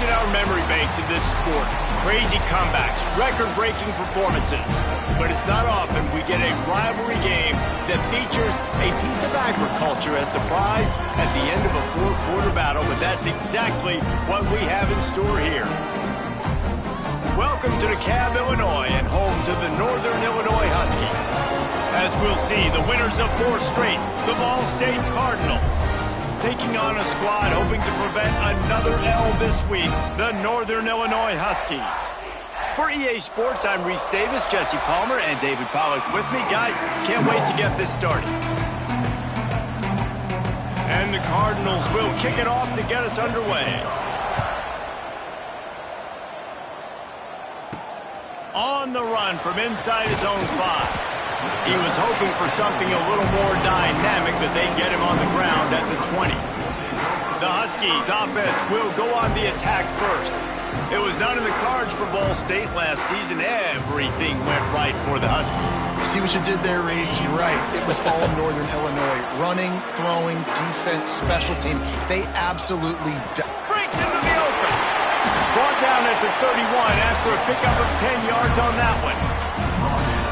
in our memory banks in this sport. Crazy comebacks, record-breaking performances. But it's not often we get a rivalry game that features a piece of agriculture as a prize at the end of a four-quarter battle, but that's exactly what we have in store here. Welcome to DeKalb, Illinois, and home to the Northern Illinois Huskies. As we'll see, the winners of 4 straight, the Ball State Cardinals. Taking on a squad hoping to prevent another L this week, the Northern Illinois Huskies. For EA Sports, I'm Reese Davis, Jesse Palmer, and David Pollack with me. Guys, can't wait to get this started. And the Cardinals will kick it off to get us underway. On the run from inside his own 5. He was hoping for something a little more dynamic, but they get him on the ground at the 20. The Huskies offense will go on the attack first. It was not in the cards for Ball State last season. Everything went right for the Huskies. You see what you did there, Reese? You're right. It was all Northern Illinois. Running, throwing, defense, special team. They absolutely breaks into the open. Brought down at the 31 after a pickup of 10 yards on that one.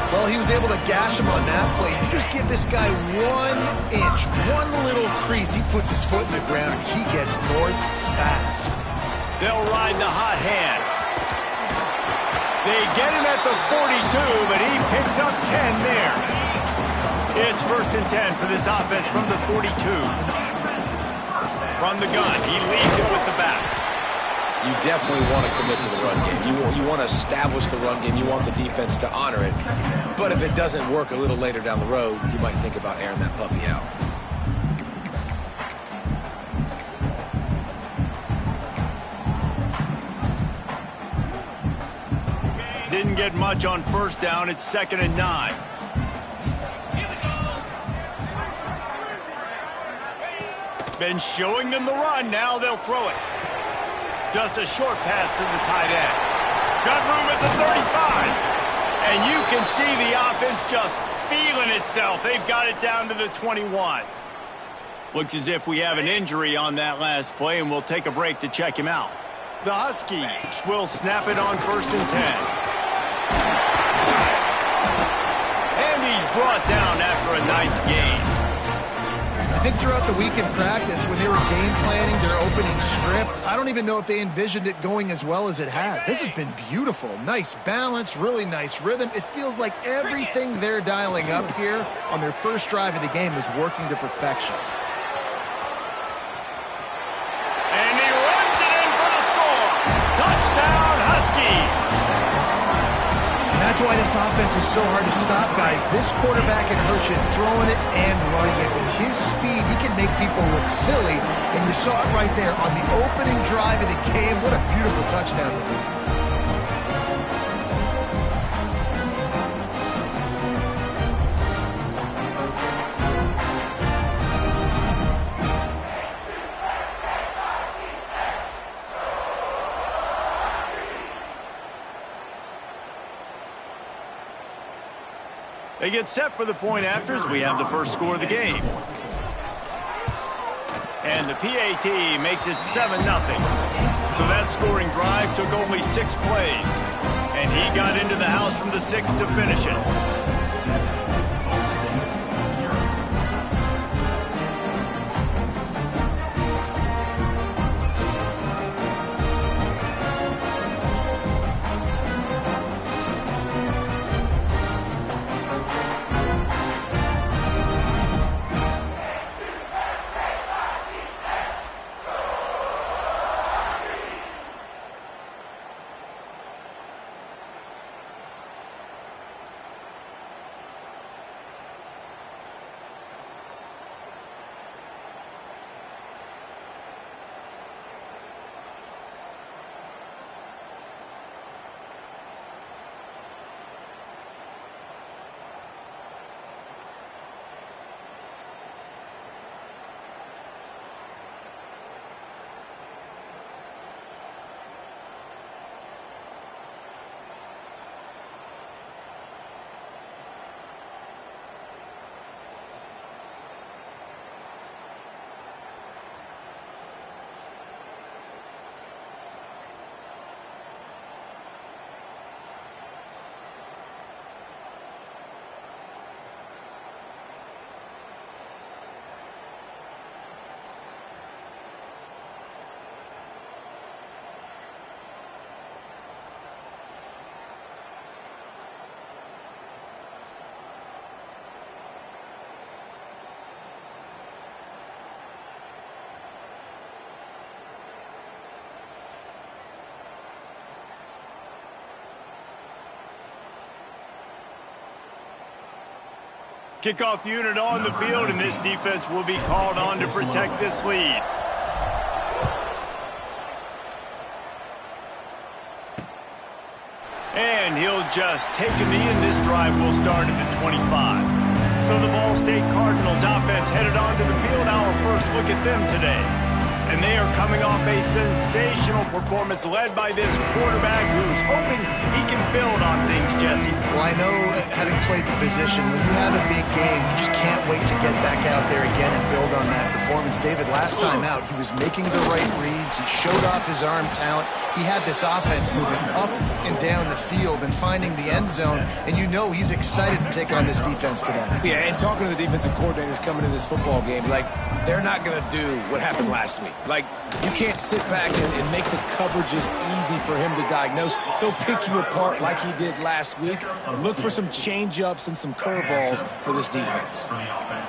Well, he was able to gash him on that play. You just give this guy 1 inch, one little crease. He puts his foot in the ground. He gets north fast. They'll ride the hot hand. They get him at the 42, but he picked up 10 there. It's 1st and 10 for this offense from the 42. From the gun, he leads it with the back. You definitely want to commit to the run game. You want to establish the run game. You want the defense to honor it. But if it doesn't work a little later down the road, you might think about airing that puppy out. Didn't get much on 1st down. It's 2nd and 9. Been showing them the run. Now they'll throw it. Just a short pass to the tight end. Got room at the 35. And you can see the offense just feeling itself. They've got it down to the 21. Looks as if we have an injury on that last play, and we'll take a break to check him out. The Huskies will snap it on 1st and 10. And he's brought down after a nice gain. I think throughout the week in practice, when they were game planning their opening script, I don't even know if they envisioned it going as well as it has. This has been beautiful. Nice balance, really nice rhythm. It feels like everything they're dialing up here on their first drive of the game is working to perfection. And he runs it in for the score. Touchdown, Huskies. And that's why this offense is so hard to stop, guys. This quarterback can hurt you throwing it and running it. With his speed, he can make people look silly. And you saw it right there on the opening drive of the game. What a beautiful touchdown. They get set for the point afters. We have the first score of the game. And the PAT makes it 7-0. So that scoring drive took only 6 plays. And he got into the house from the 6 to finish it. Kickoff unit on the field, and this defense will be called on to protect this lead. And he'll just take a knee, and this drive will start at the 25. So the Ball State Cardinals offense headed onto the field. Our first look at them today. And they are coming off a sensational performance led by this quarterback who's hoping he can build on things, Jesse. Well, I know, having played the position, when you have a big game, you just can't wait to get back out there again and build on that performance. David, last time out, he was making the right reads. He showed off his arm talent. He had this offense moving up and down the field and finding the end zone, and you know he's excited to take on this defense today. Yeah, and talking to the defensive coordinators coming into this football game, like, they're not going to do what happened last week. Like, you can't sit back and make the coverages easy for him to diagnose. He'll pick you apart like he did last week. Look for some change-ups and some curveballs for this defense.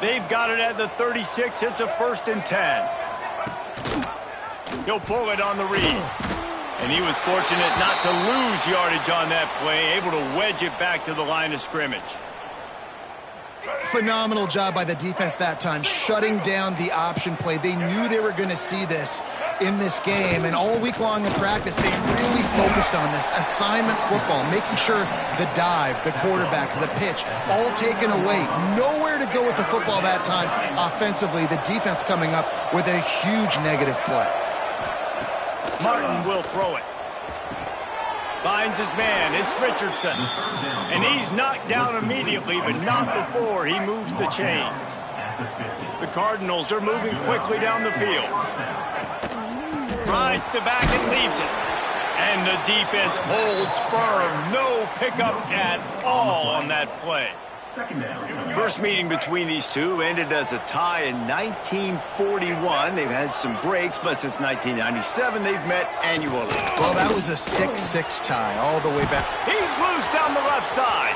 They've got it at the 36. It's a 1st and 10. He'll pull it on the read. And he was fortunate not to lose yardage on that play, able to wedge it back to the line of scrimmage. Phenomenal job by the defense that time, shutting down the option play. They knew they were going to see this in this game, and all week long in practice, they really focused on this assignment football, making sure the dive, the quarterback, the pitch, all taken away. Nowhere to go with the football that time. Offensively, the defense coming up with a huge negative play. Martin will throw it. Finds his man. It's Richardson. And he's knocked down immediately, but not before he moves the chains. The Cardinals are moving quickly down the field. Rides to back and leaves it. And the defense holds firm. No pickup at all on that play. First meeting between these two ended as a tie in 1941. They've had some breaks, but since 1997, they've met annually. Well, that was a 6-6 tie all the way back. He's loose down the left side.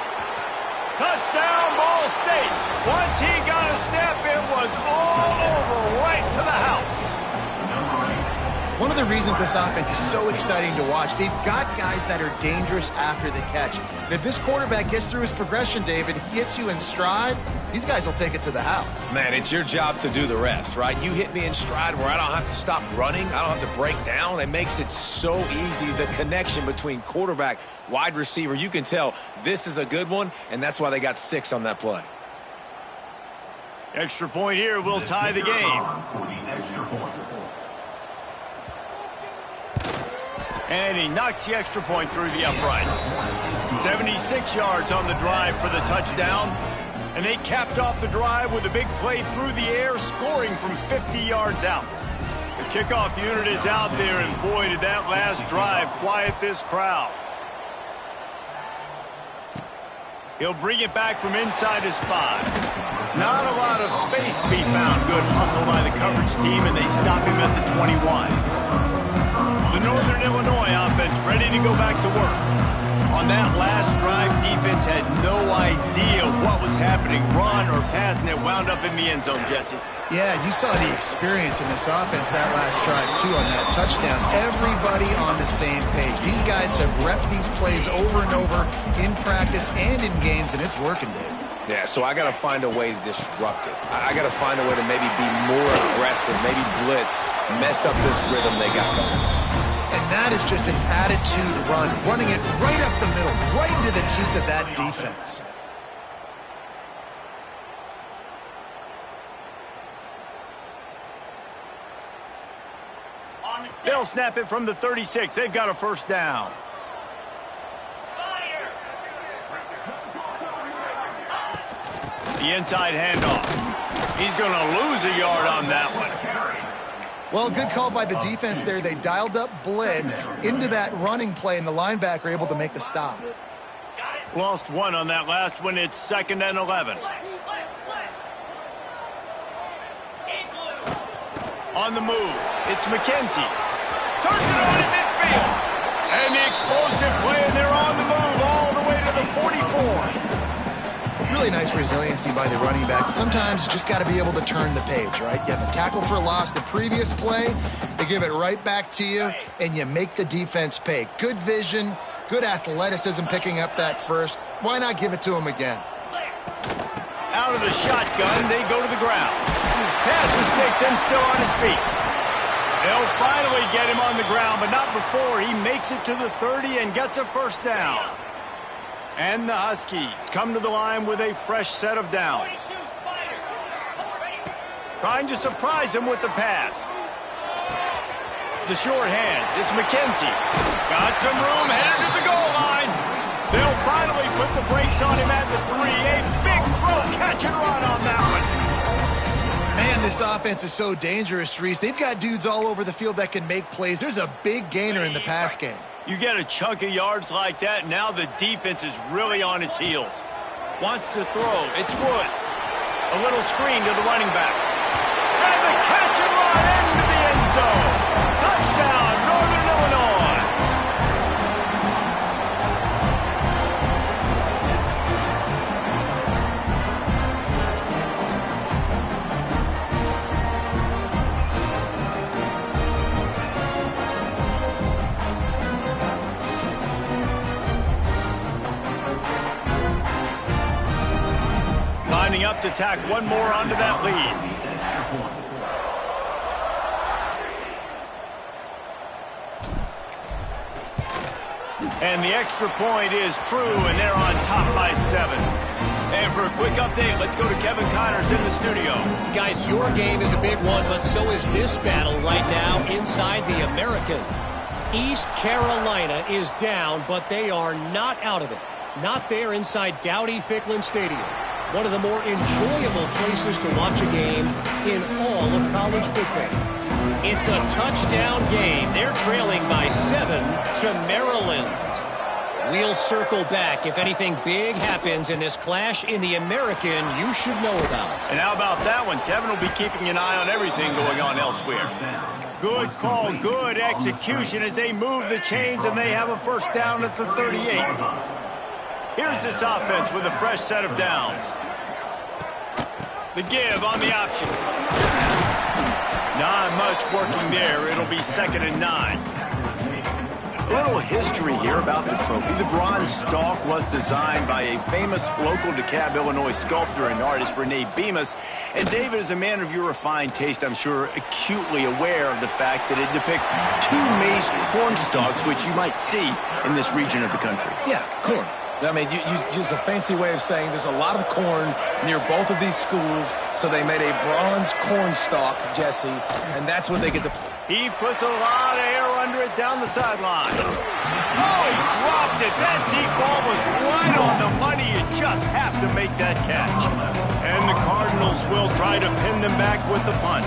Touchdown, Ball State. Once he got a step, it was all over right to the house. One of the reasons this offense is so exciting to watch, they've got guys that are dangerous after the catch. And if this quarterback gets through his progression, David, hits you in stride, these guys will take it to the house. Man, it's your job to do the rest, right? You hit me in stride where I don't have to stop running. I don't have to break down. It makes it so easy, the connection between quarterback, wide receiver. You can tell this is a good one, and that's why they got 6 on that play. Extra point here will tie the game. And he knocks the extra point through the uprights. 76 yards on the drive for the touchdown. And they capped off the drive with a big play through the air, scoring from 50 yards out. The kickoff unit is out there, and boy, did that last drive quiet this crowd. He'll bring it back from inside his 5. Not a lot of space to be found. Good hustle by the coverage team, and they stop him at the 21. The Northern Illinois offense ready to go back to work. On that last drive, defense had no idea what was happening, run or pass, and it wound up in the end zone, Jesse. Yeah, you saw the experience in this offense that last drive, too, on that touchdown. Everybody on the same page. These guys have repped these plays over and over in practice and in games, and it's working, Dave. Yeah, so I got to find a way to disrupt it. I got to find a way to maybe be more aggressive, maybe blitz, mess up this rhythm they got going. And that is just an attitude run, running it right up the middle, right into the teeth of that defense. They'll snap it from the 36. They've got a first down. The inside handoff. He's going to lose a yard on that one. Well, good call by the defense there. They dialed up blitz into that running play, and the linebacker able to make the stop. Lost 1 on that last one. It's 2nd and 11. On the move, it's McKenzie. Turns it on at midfield. And the explosive play, and they're on the move all the way to the 44. Really nice resiliency by the running back. Sometimes you just got to be able to turn the page, right? You have a tackle for loss the previous play, they give it right back to you, and you make the defense pay. Good vision, good athleticism picking up that first. Why not give it to him again? Out of the shotgun, they go to the ground. Pass the sticks and still on his feet. They'll finally get him on the ground, but not before he makes it to the 30 and gets a first down. And the Huskies come to the line with a fresh set of downs. Trying to surprise him with the pass. The short hands, it's McKenzie. Got some room, headed to the goal line. They'll finally put the brakes on him at the 3. A big throw, catch and run on that one. Man, this offense is so dangerous, Reese. They've got dudes all over the field that can make plays. There's a big gainer in the pass game. You get a chunk of yards like that, now the defense is really on its heels. Wants to throw, it's Woods. A little screen to the running back. And the catch and run into the end zone. Touchdown, Northern Illinois. Lining up to tack one more onto that lead. And the extra point is true, and they're on top by 7. And for a quick update, let's go to Kevin Connors in the studio. Guys, your game is a big one, but so is this battle right now inside the American. East Carolina is down, but they are not out of it. Not there inside Dowdy-Ficklin Stadium. One of the more enjoyable places to watch a game in all of college football. It's a touchdown game. They're trailing by 7 to Maryland. We'll circle back if anything big happens in this clash in the American you should know about. And how about that one? Kevin will be keeping an eye on everything going on elsewhere. Good call, good execution as they move the chains and they have a first down at the 38. Here's this offense with a fresh set of downs. The give on the option. Not much working there. It'll be 2nd and 9. A little history here about the trophy. The bronze stalk was designed by a famous local DeKalb, Illinois sculptor and artist, Rene Bemis. And David, is a man of your refined taste, I'm sure, acutely aware of the fact that it depicts 2 maize corn stalks, which you might see in this region of the country. Yeah, corn. I mean, you use a fancy way of saying there's a lot of corn near both of these schools, so they made a bronze corn stalk, Jesse, and that's what they get to... He puts a lot of air under it down the sideline. Oh, he dropped it. That deep ball was right on the money. You just have to make that catch. And the Cardinals will try to pin them back with the punt.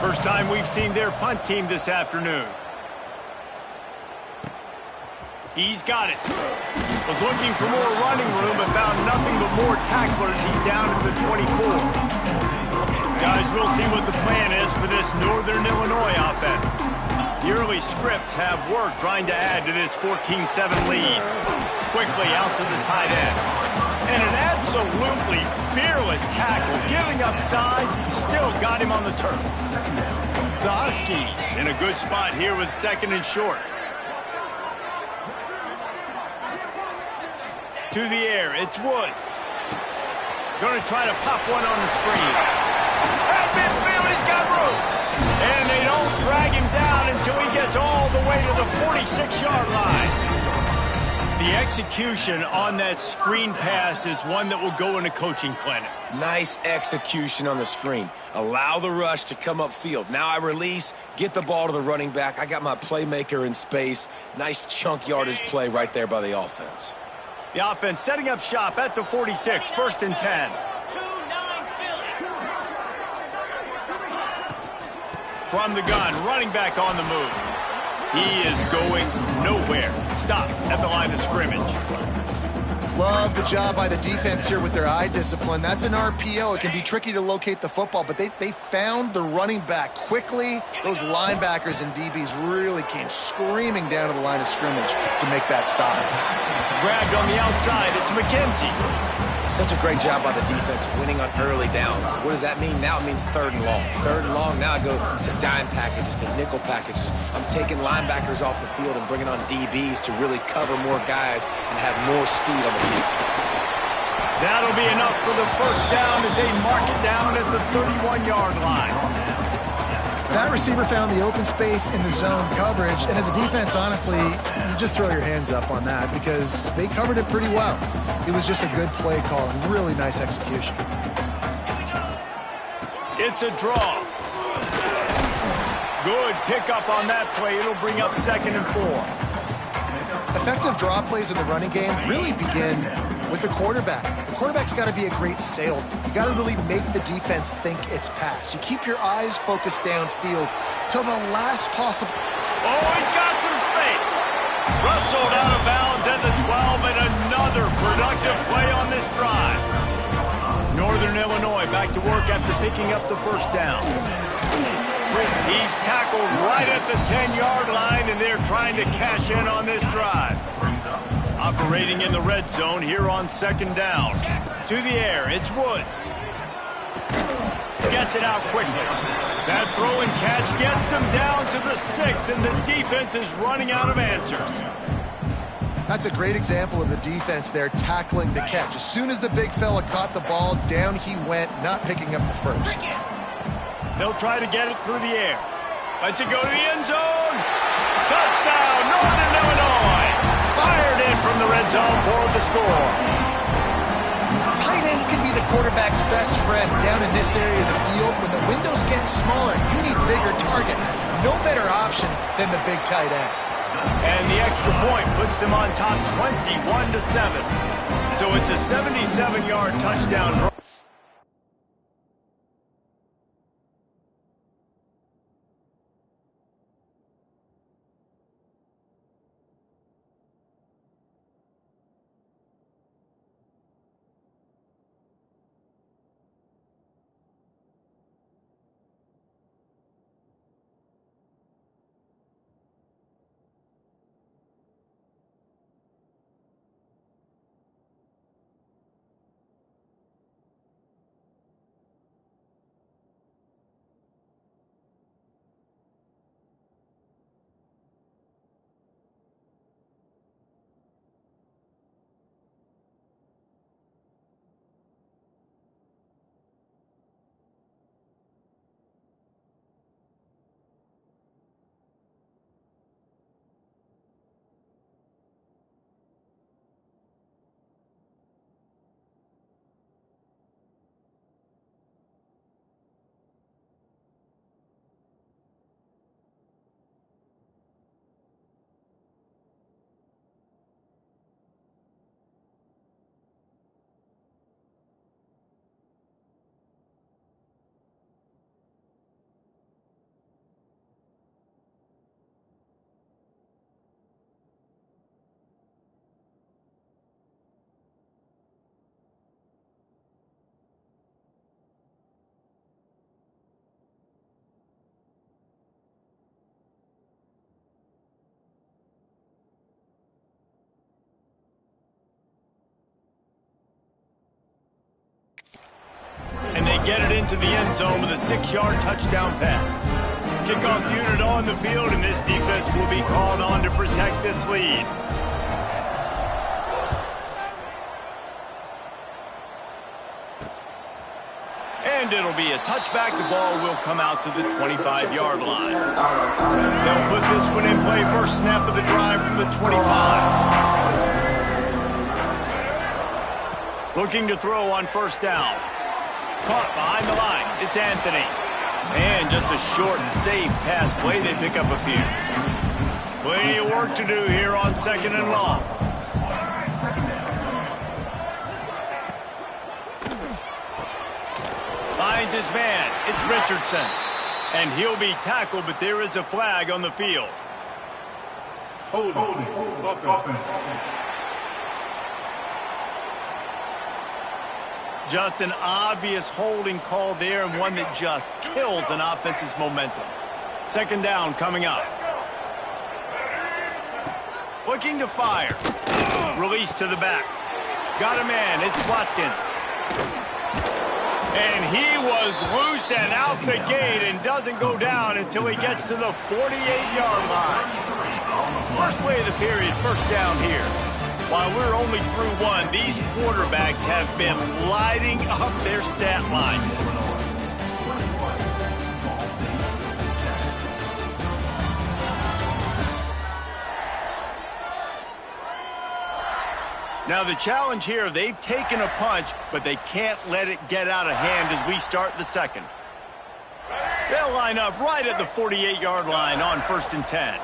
First time we've seen their punt team this afternoon. He's got it. Was looking for more running room, but found nothing but more tacklers. He's down at the 24. Guys, we'll see what the plan is for this Northern Illinois offense. The early scripts have worked trying to add to this 14-7 lead. Quickly out to the tight end. And an absolutely fearless tackle, giving up size, still got him on the turf. The Huskies in a good spot here with 2nd and short. To the air, it's Woods. Going to try to pop one on the screen. At midfield, he's got room. And they don't drag him down until he gets all the way to the 46-yard line. The execution on that screen pass is one that will go in a coaching clinic. Nice execution on the screen. Allow the rush to come upfield. Now I release, get the ball to the running back. I got my playmaker in space. Nice chunk yardage play right there by the offense. The offense setting up shop at the 46, 1st and 10. From the gun, running back on the move. He is going nowhere. Stop at the line of scrimmage. Love the job by the defense here with their eye discipline. That's an RPO. It can be tricky to locate the football, but they found the running back quickly. Those linebackers and DBs really came screaming down to the line of scrimmage to make that stop. Grabbed on the outside, it's McKenzie. Such a great job by the defense winning on early downs. What does that mean? Now it means 3rd and long. 3rd and long, now I go to dime packages, to nickel packages. I'm taking linebackers off the field and bringing on DBs to really cover more guys and have more speed on the field. That'll be enough for the first down as they mark it down at the 31-yard line. That receiver found the open space in the zone coverage, and as a defense, honestly, you just throw your hands up on that because they covered it pretty well. It was just a good play call and really nice execution. It's a draw. Good pickup on that play. It'll bring up 2nd and 4. Effective draw plays in the running game really begin with the quarterback. The quarterback's got to be a great salesman. You got to really make the defense think it's pass. You keep your eyes focused downfield till the last possible. Oh, he's got some space. Rustled out of bounds at the 12, and another productive play on this drive. Northern Illinois back to work after picking up the first down. He's tackled right at the 10-yard line, and they're trying to cash in on this drive. Operating in the red zone here on 2nd down. To the air, it's Woods. Gets it out quickly. That throw and catch gets them down to the 6, and the defense is running out of answers. That's a great example of the defense there tackling the catch. As soon as the big fella caught the ball, down he went, not picking up the first. They'll try to get it through the air. Lets it go to the end zone. Touchdown, Northern Illinois. Fired in from the red zone for the score. Tight ends can be the quarterback's best friend down in this area of the field. When the windows get smaller, you need bigger targets. No better option than the big tight end. And the extra point puts them on top 21-7. So it's a 77-yard touchdown drive. And they get it into the end zone with a 6-yard touchdown pass. Kickoff unit on the field, and this defense will be called on to protect this lead. And it'll be a touchback. The ball will come out to the 25-yard line. They'll put this one in play. First snap of the drive from the 25. Looking to throw on first down. Caught behind the line. It's Anthony. And just a short and safe pass play. They pick up a few. Plenty of work to do here on 2nd and long. Finds his man. It's Richardson. And he'll be tackled, but there is a flag on the field. Holding. Offense. Just an obvious holding call there, and one that just kills an offense's momentum. 2nd down coming up. Looking to fire. Release to the back. Got a man. It's Watkins. And he was loose and out the gate and doesn't go down until he gets to the 48-yard line. First play of the period, first down here. While we're only through one, these quarterbacks have been lighting up their stat line. Now the challenge here, they've taken a punch, but they can't let it get out of hand as we start the second. They'll line up right at the 48-yard line on 1st and 10.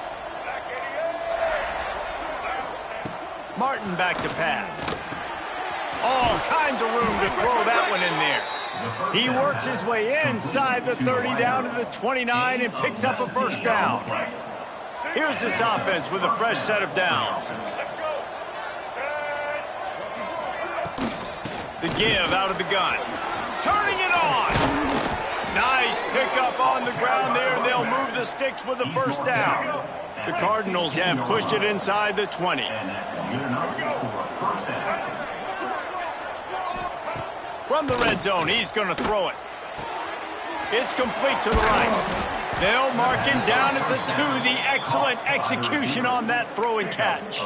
Martin back to pass. All kinds of room to throw that one in there. He works his way inside the 30 down to the 29 and picks up a first down. Here's this offense with a fresh set of downs. The give out of the gun. Turning it on. Nice pickup on the ground there, and they'll move the sticks with the first down. The Cardinals have pushed it inside the 20. From the red zone, he's going to throw it. It's complete to the right. They'll mark him down at the 2. The excellent execution on that throw and catch.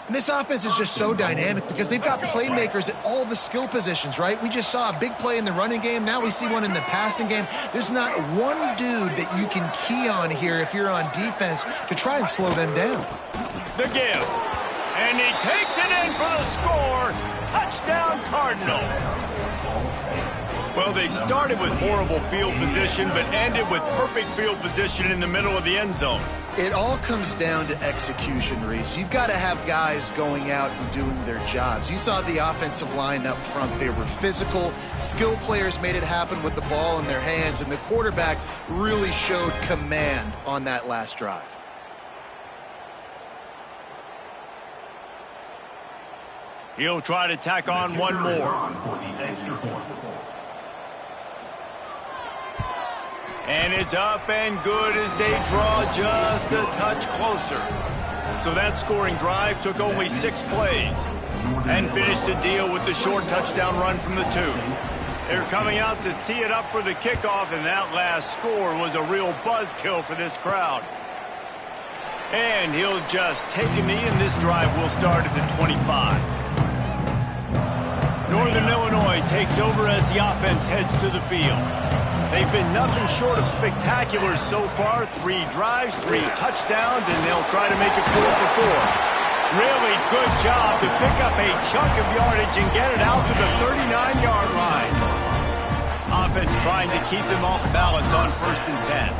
And this offense is just so dynamic because they've got playmakers at all the skill positions, right? We just saw a big play in the running game. Now we see one in the passing game. There's not one dude that you can key on here if you're on defense to try and slow them down. The give. And he takes it in for the score. Touchdown, Cardinals. Well, they started with horrible field position, but ended with perfect field position in the middle of the end zone. It all comes down to execution, Reese. You've got to have guys going out and doing their jobs. You saw the offensive line up front. They were physical. Skill players made it happen with the ball in their hands, and the quarterback really showed command on that last drive. He'll try to tack on one more. And it's up and good as they draw just a touch closer. So that scoring drive took only 6 plays and finished the deal with the short touchdown run from the 2. They're coming out to tee it up for the kickoff, and that last score was a real buzzkill for this crowd. And he'll just take a knee, and this drive will start at the 25. Northern Illinois takes over as the offense heads to the field. They've been nothing short of spectacular so far. 3 drives, 3 touchdowns, and they'll try to make it 4 for 4. Really good job to pick up a chunk of yardage and get it out to the 39-yard line. Offense trying to keep them off balance on 1st and 10.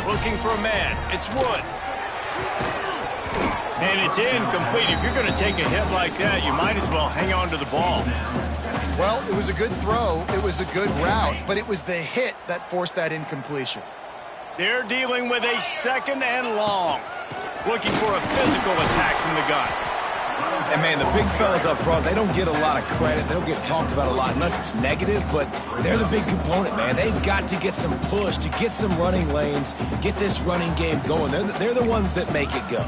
Looking for a man. It's Woods. And it's incomplete. If you're going to take a hit like that, you might as well hang on to the ball. Well, it was a good throw. It was a good route, but it was the hit that forced that incompletion. They're dealing with a 2nd and long. Looking for a physical attack from the gun. And, man, the big fellas up front, they don't get a lot of credit. They don't get talked about a lot unless it's negative, but they're the big component, man. They've got to get some push, to get some running lanes, get this running game going. They're the ones that make it go.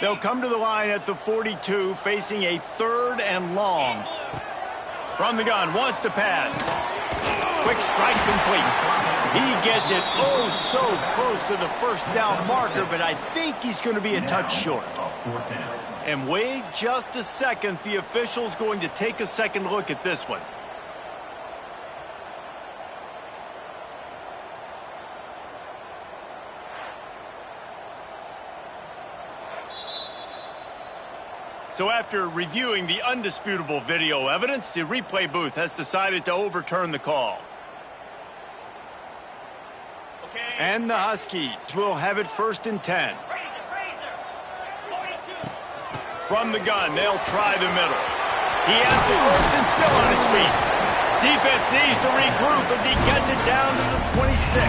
They'll come to the line at the 42, facing a 3rd and long. From the gun, wants to pass. Quick strike complete. He gets it oh so close to the first down marker, but I think he's going to be a touch short. And wait just a second. The official's going to take a second look at this one. So after reviewing the undisputable video evidence, the replay booth has decided to overturn the call. And the Huskies will have it 1st and 10. From the gun, they'll try the middle. He has the 1st and still on his feet. Defense needs to regroup as he gets it down to the 26.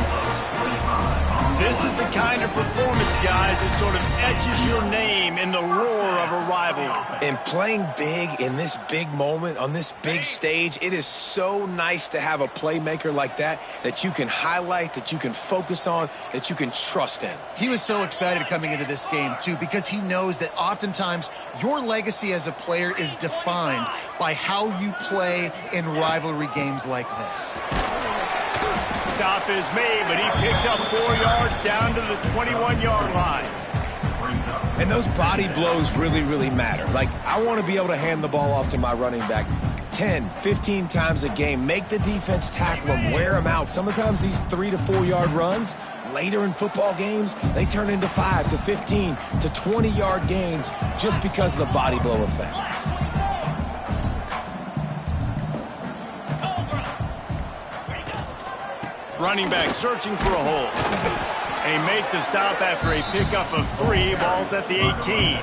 This is the kind of performance, guys, that sort of etches your name in the roar of a rivalry. And playing big in this big moment, on this big stage, it is so nice to have a playmaker like that you can highlight, that you can focus on, that you can trust in. He was so excited coming into this game, too, because he knows that oftentimes your legacy as a player is defined by how you play in rivalry games like this. Stop is made, but he picks up 4 yards down to the 21-yard line. And those body blows really, really matter. Like, I want to be able to hand the ball off to my running back 10, 15 times a game. Make the defense tackle him, wear him out. Sometimes these 3 to 4 yard runs, later in football games, they turn into 5 to 15 to 20-yard gains just because of the body blow effect. Running back searching for a hole. They make the stop after a pickup of 3. Ball's at the 18.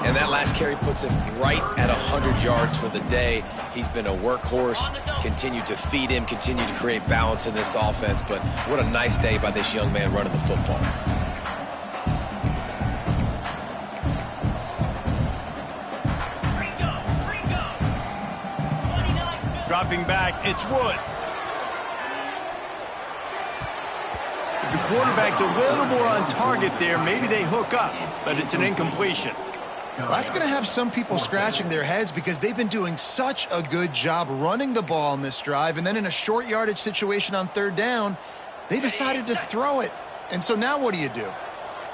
And that last carry puts him right at 100 yards for the day. He's been a workhorse, continue to feed him, continue to create balance in this offense. But what a nice day by this young man running the football. Dropping back, it's Woods. If the quarterback's a little more on target there, maybe they hook up, but it's an incompletion. Well, that's going to have some people scratching their heads because they've been doing such a good job running the ball in this drive, and then in a short yardage situation on 3rd down, they decided to throw it. And so now what do you do?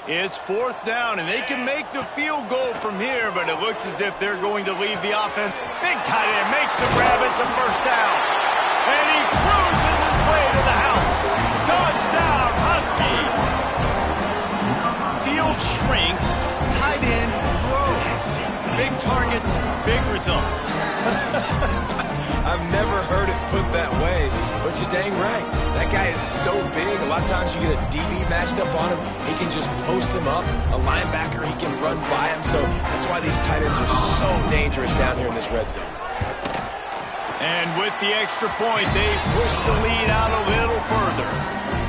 It's 4th down, and they can make the field goal from here, but it looks as if they're going to leave the offense. Big tight end makes the grab. It's a 1st down. And he cruises his way to the house. Touchdown, Husky. Field shrinks. Tight end grows. Big targets, big results. I've never heard it put that way, but you're dang right. That guy is so big. A lot of times you get a DB matched up on him. He can just post him up. A linebacker, he can run by him. So that's why these tight ends are so dangerous down here in this red zone. And with the extra point, they push the lead out a little further.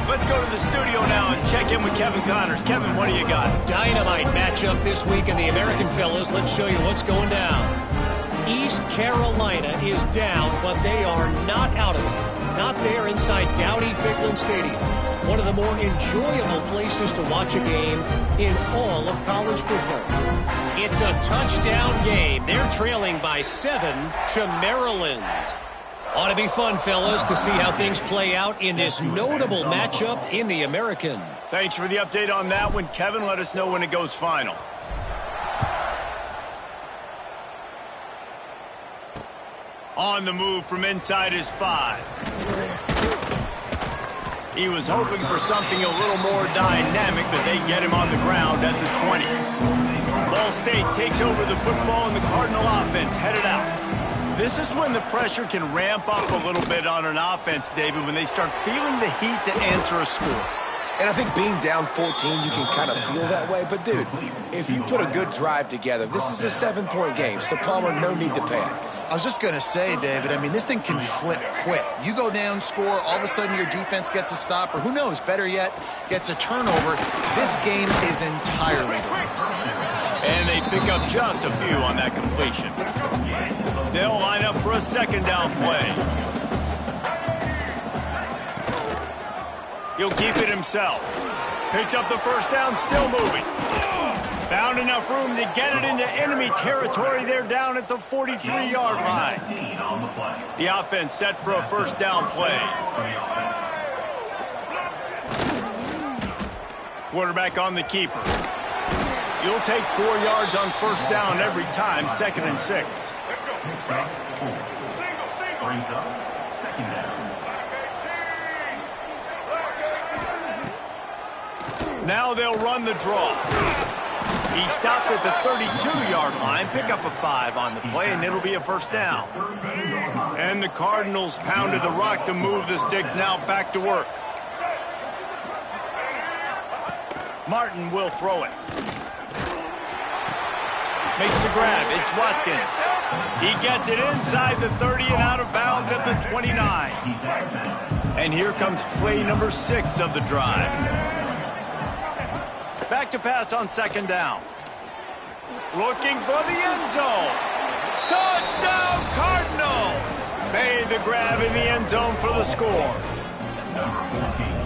Let's go to the studio now and check in with Kevin Connors. Kevin, what do you got? Dynamite matchup this week in the American, fellas. Let's show you what's going down. East Carolina is down, but they are not out of it. Not there inside Dowdy-Ficklen Stadium. One of the more enjoyable places to watch a game in all of college football. It's a touchdown game. They're trailing by 7 to Maryland. Ought to be fun, fellas, to see how things play out in this notable matchup in the American. Thanks for the update on that one, Kevin. Let us know when it goes final. On the move from inside his 5. He was hoping for something a little more dynamic, but they get him on the ground at the 20. Ball State takes over the football, and the Cardinal offense headed out. This is when the pressure can ramp up a little bit on an offense, David, when they start feeling the heat to answer a score. And I think being down 14, you can kind of feel that way. But, dude, if you put a good drive together, this is a 7-point game, so Palmer, no need to panic. I was just going to say, David, I mean, this thing can flip quick. You go down, score, all of a sudden your defense gets a stop, or who knows, better yet, gets a turnover. This game is entirely different. And they pick up just a few on that completion. They'll line up for a 2nd down play. He'll keep it himself. Picks up the 1st down, still moving. Found enough room to get it into enemy territory. They're down at the 43-yard line. The offense set for a 1st down play. Quarterback on the keeper. You'll take 4 yards on 1st down every time, 2nd and 6. Now they'll run the draw. He stopped at the 32-yard line, pick up a 5 on the play, and it'll be a 1st down. And the Cardinals pounded the rock to move the sticks, now back to work. Martin will throw it. Makes the grab. It's Watkins. He gets it inside the 30 and out of bounds at the 29. And here comes play number 6 of the drive. Back to pass on second down. Looking for the end zone. Touchdown Cardinals! Made the grab in the end zone for the score.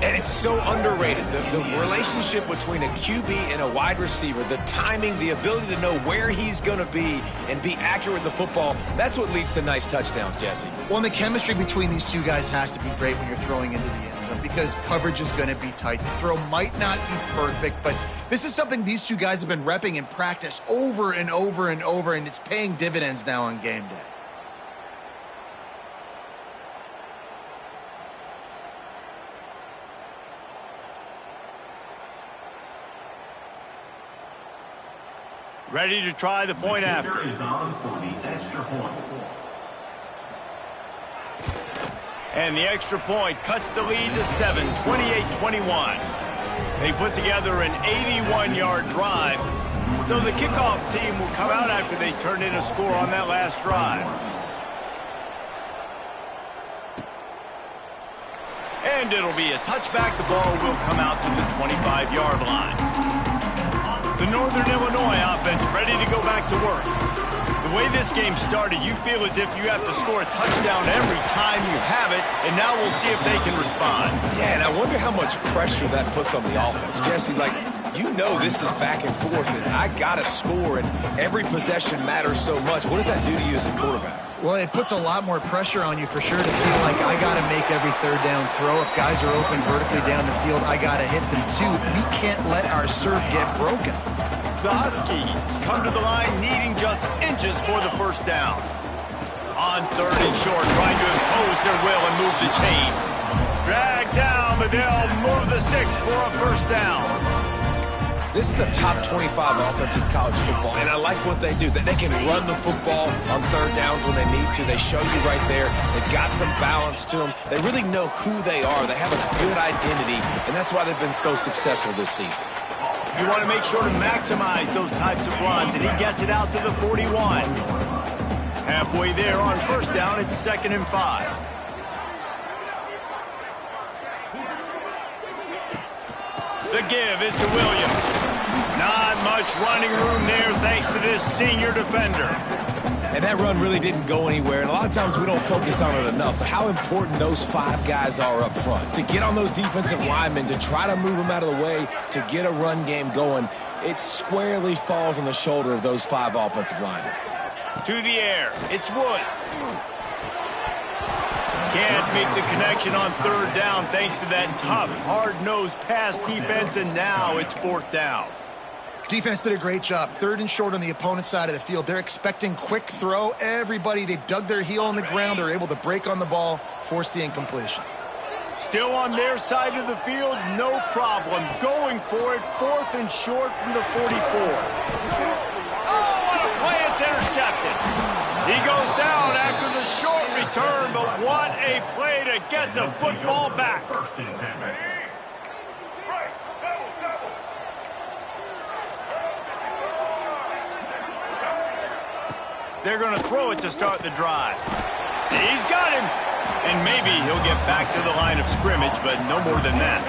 And it's so underrated. The relationship between a QB and a wide receiver, the timing, the ability to know where he's going to be and be accurate with the football, that's what leads to nice touchdowns, Jesse. Well, and the chemistry between these two guys has to be great when you're throwing into the end zone because coverage is going to be tight. The throw might not be perfect, but this is something these two guys have been repping in practice over and over and over, and it's paying dividends now on game day. Ready to try the point after. Is on for the extra point. And the extra point cuts the lead to 7, 28-21. They put together an 81-yard drive. So the kickoff team will come out after they turn in a score on that last drive. And it'll be a touchback. The ball will come out to the 25-yard line. The Northern Illinois offense ready to go back to work. The way this game started, you feel as if you have to score a touchdown every time you have it, and now we'll see if they can respond. Yeah, and I wonder how much pressure that puts on the offense. Jesse, like, you know this is back and forth, and I got to score, and every possession matters so much. What does that do to you as a quarterback? Well, it puts a lot more pressure on you for sure to feel like I got to make every third down throw. If guys are open vertically down the field, I got to hit them too. We can't let our serve get broken. The Huskies come to the line needing just inches for the first down. On third and short, trying to impose their will and move the chains. Drag down, but they'll move the sticks for a first down. This is a top 25 offense in college football, and I like what they do. They can run the football on third downs when they need to. They show you right there. They've got some balance to them. They really know who they are. They have a good identity, and that's why they've been so successful this season. You want to make sure to maximize those types of runs, and he gets it out to the 41. Halfway there on first down, it's 2nd and 5. The give is to Williams. Not much running room there thanks to this senior defender. And that run really didn't go anywhere, and a lot of times we don't focus on it enough, but how important those 5 guys are up front. To get on those defensive linemen, to try to move them out of the way, to get a run game going, it squarely falls on the shoulder of those 5 offensive linemen. To the air, it's Woods. Can't make the connection on third down thanks to that tough, hard-nosed pass defense, and now it's 4th down. Defense did a great job. 3rd and short on the opponent's side of the field. They're expecting quick throw. Everybody, they dug their heel on the ground. They're able to break on the ball, force the incompletion. Still on their side of the field, no problem. Going for it, 4th and short from the 44. Oh, what a play, it's intercepted. He goes down after the short return, but what a play to get the football back. They're going to throw it to start the drive. He's got him. And maybe he'll get back to the line of scrimmage, but no more than that.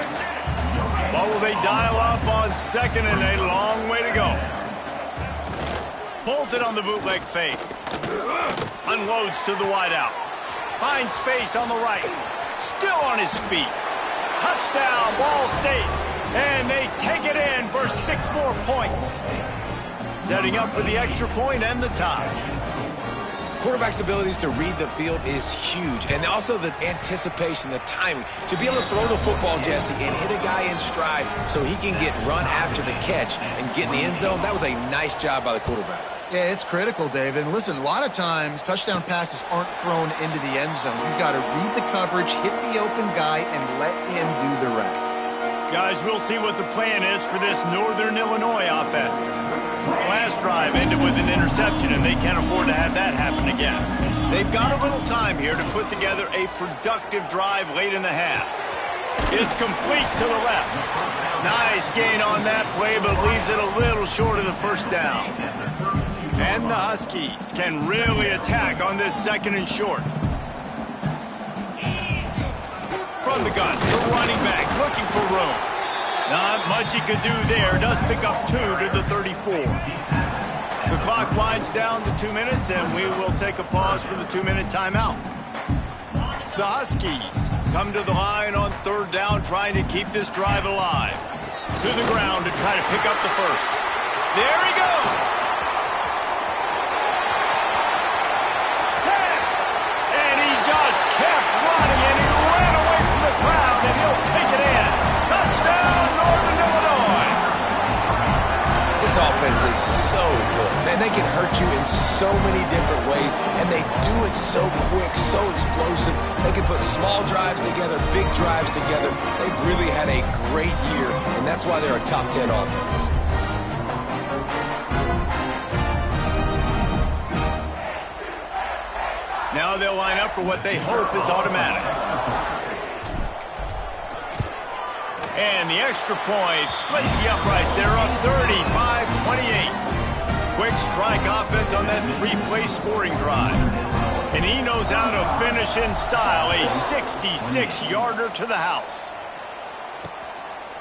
What will they dial up on 2nd and a long way to go? Pulls it on the bootleg fake. Unloads to the wideout. Finds space on the right. Still on his feet. Touchdown, Ball State. And they take it in for 6 more points. Setting up for the extra point and the tie. Quarterback's abilities to read the field is huge, and also the anticipation, the timing. To be able to throw the football, Jesse, and hit a guy in stride so he can get run after the catch and get in the end zone, that was a nice job by the quarterback. Yeah, it's critical, David. And listen, a lot of times touchdown passes aren't thrown into the end zone. You've got to read the coverage, hit the open guy, and let him do the rest. Guys, we'll see what the plan is for this Northern Illinois offense. The last drive ended with an interception, and they can't afford to have that happen again. They've got a little time here to put together a productive drive late in the half. It's complete to the left. Nice gain on that play, but leaves it a little short of the first down. And the Huskies can really attack on this 2nd and short. from the gun. The running back looking for room. Not much he could do there. Does pick up 2 to the 34. The clock winds down to 2 minutes, and we will take a pause for the 2-minute timeout. The Huskies come to the line on 3rd down, trying to keep this drive alive. To the ground to try to pick up the first. There he goes. 10. And he just kept running, and he ran away from the crowd, and he'll take it in. Touchdown, Northern Illinois. This offense is so good. Man, they can hurt you in so many different ways, and they do it so quick, so explosive. They can put small drives together, big drives together. They've really had a great year, and that's why they're a top 10 offense. Now they'll line up for what they hope is automatic. And the extra point splits the uprights. They're up 35-28. Quick strike offense on that replay scoring drive. And he knows how to finish in style. A 66-yarder to the house.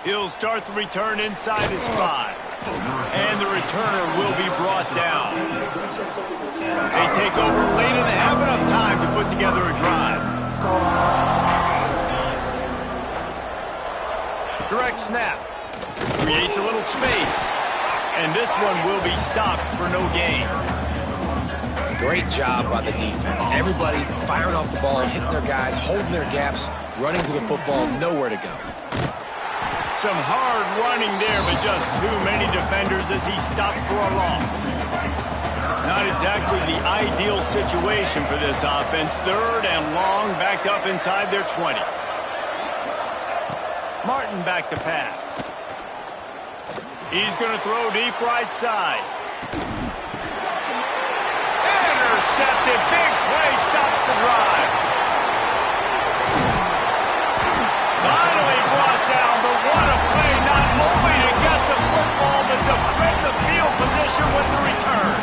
He'll start the return inside his 5. And the returner will be brought down. They take over late in the half, enough time to put together a drive. Direct snap. Creates a little space. And this one will be stopped for no gain. Great job by the defense. Everybody firing off the ball, hitting their guys, holding their gaps, running to the football, nowhere to go. Some hard running there, but just too many defenders as he stopped for a loss. Not exactly the ideal situation for this offense. 3rd and long, backed up inside their 20. Martin back to pass. He's going to throw deep right side. Intercepted. Big play stops the drive. Finally brought down, but what a play. Not only to get the football, but to defend the field position with the return.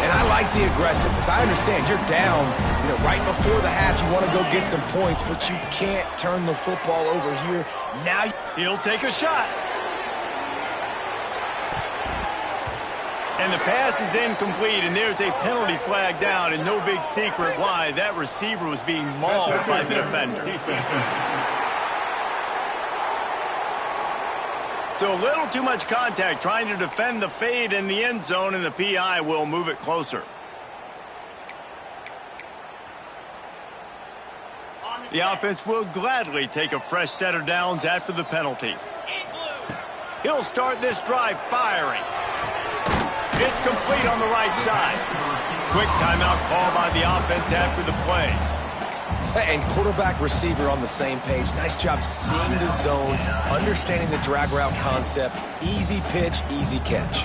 And I like the aggressiveness. I understand you're down, right before the half. You want to go get some points, but you can't turn the football over here. Now he'll take a shot. And the pass is incomplete, and there's a penalty flag down, and no big secret why. That receiver was being mauled by the defender. So a little too much contact trying to defend the fade in the end zone, and the PI will move it closer. The offense will gladly take a fresh set of downs after the penalty. He'll start this drive firing. It's complete on the right side. Quick timeout call by the offense after the play. And quarterback receiver on the same page. Nice job seeing the zone, understanding the drag route concept. Easy pitch, easy catch.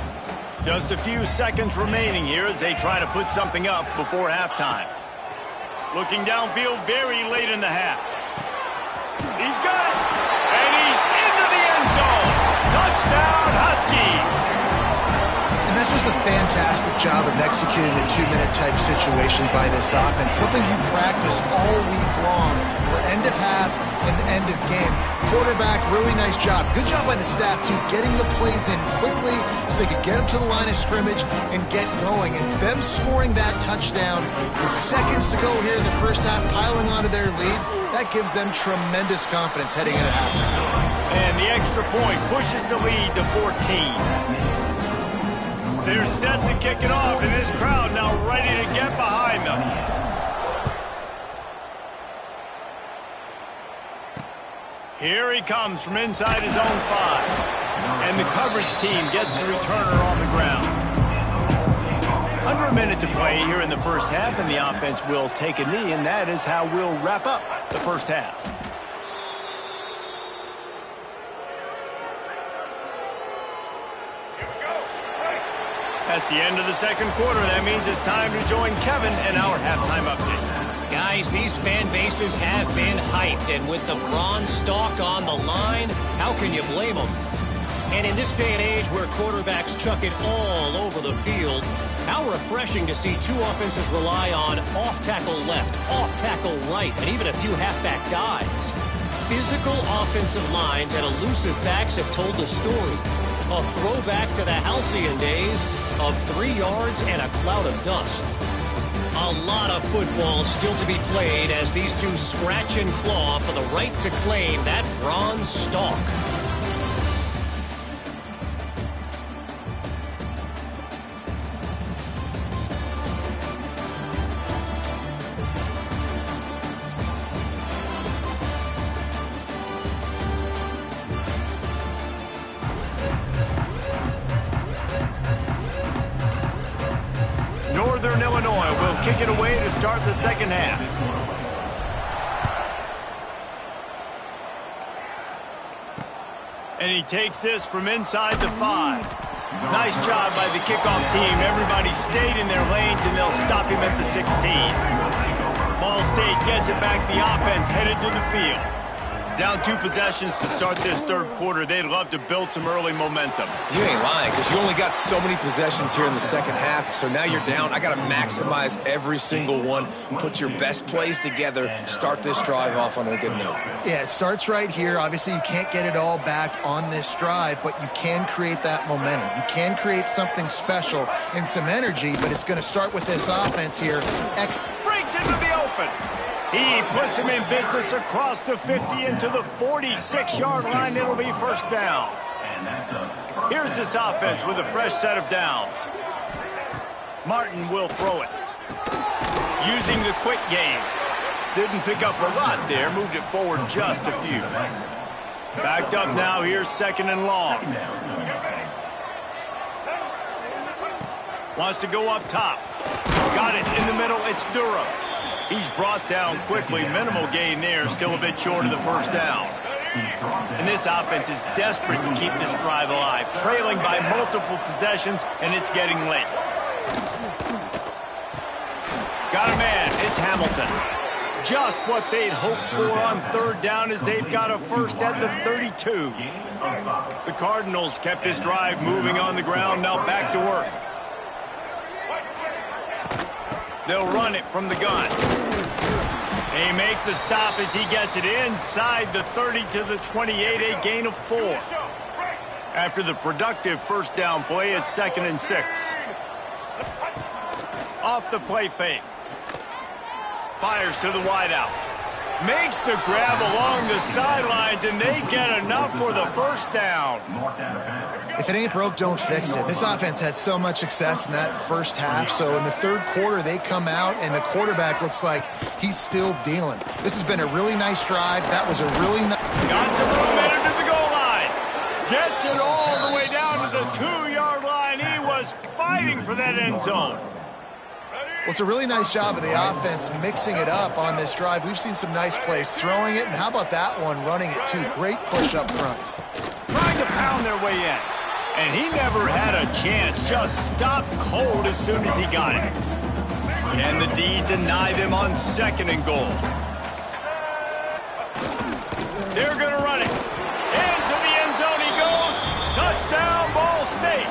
Just a few seconds remaining here as they try to put something up before halftime. Looking downfield very late in the half. He's got it. And he's into the end zone. Touchdown, Huskies. And that's just a fantastic job of executing the 2-minute type situation by this offense. Something you practice all week long for end of half and end of game. Quarterback, really nice job. Good job by the staff, too, getting the plays in quickly so they could get up to the line of scrimmage and get going. And them scoring that touchdown with seconds to go here in the first half, piling onto their lead, that gives them tremendous confidence heading into halftime. And the extra point pushes the lead to 14. They're set to kick it off, and this crowd now ready to get behind them. Here he comes from inside his own 5. And the coverage team gets the returner on the ground. Under a minute to play here in the first half, and the offense will take a knee, and that is how we'll wrap up the first half. That's the end of the second quarter. That means it's time to join Kevin in our halftime update. Guys, these fan bases have been hyped, and with the bronze stalk on the line, how can you blame them? And in this day and age where quarterbacks chuck it all over the field, how refreshing to see two offenses rely on off-tackle left, off-tackle right, and even a few halfback dives. Physical offensive lines and elusive backs have told the story. A throwback to the halcyon days of 3 yards and a cloud of dust. A lot of football still to be played as these two scratch and claw for the right to claim that bronze stalk. Northern Illinois will kick it away to start the second half. And he takes this from inside the 5. Nice job by the kickoff team. Everybody stayed in their lanes, and they'll stop him at the 16. Ball State gets it back. The offense headed to the field. Down 2 possessions to start this third quarter. They'd love to build some early momentum. You ain't lying, because you only got so many possessions here in the second half, so now you're down. I got to maximize every single one, put your best plays together, start this drive off on a good note. Yeah, it starts right here. Obviously, you can't get it all back on this drive, but you can create that momentum. You can create something special and some energy, but it's going to start with this offense here. Breaks into the open. He puts him in business across the 50 into the 46-yard line. It'll be first down. Here's this offense with a fresh set of downs. Martin will throw it. Using the quick game. Didn't pick up a lot there. Moved it forward just a few. Backed up now. Here's second and long. Wants to go up top. Got it in the middle. It's Durham. He's brought down quickly. Minimal gain there. Still a bit short of the first down. And this offense is desperate to keep this drive alive. Trailing by multiple possessions, and it's getting late. Got a man. It's Hamilton. Just what they'd hoped for on third down as they've got a first at the 32. The Cardinals kept this drive moving on the ground. Now back to work. They'll run it from the gun. He makes the stop as he gets it inside the 30 to the 28, a gain of 4. After the productive first down play, it's 2nd and 6. Off the play fake. Fires to the wideout. Makes the grab along the sidelines, and they get enough for the first down. If it ain't broke, don't fix it. This offense had so much success in that first half, so in the third quarter, they come out, and the quarterback looks like he's still dealing. This has been a really nice drive. That was a really nice... Got some momentum to the goal line. Gets it all the way down to the 2-yard line. He was fighting for that end zone. Well, it's a really nice job of the offense mixing it up on this drive. We've seen some nice plays throwing it, and how about that one running it too? Great push up front. Trying to pound their way in. And he never had a chance. Just stopped cold as soon as he got it. Can the D deny them on 2nd and goal? They're going to run it. Into the end zone he goes. Touchdown, Ball State.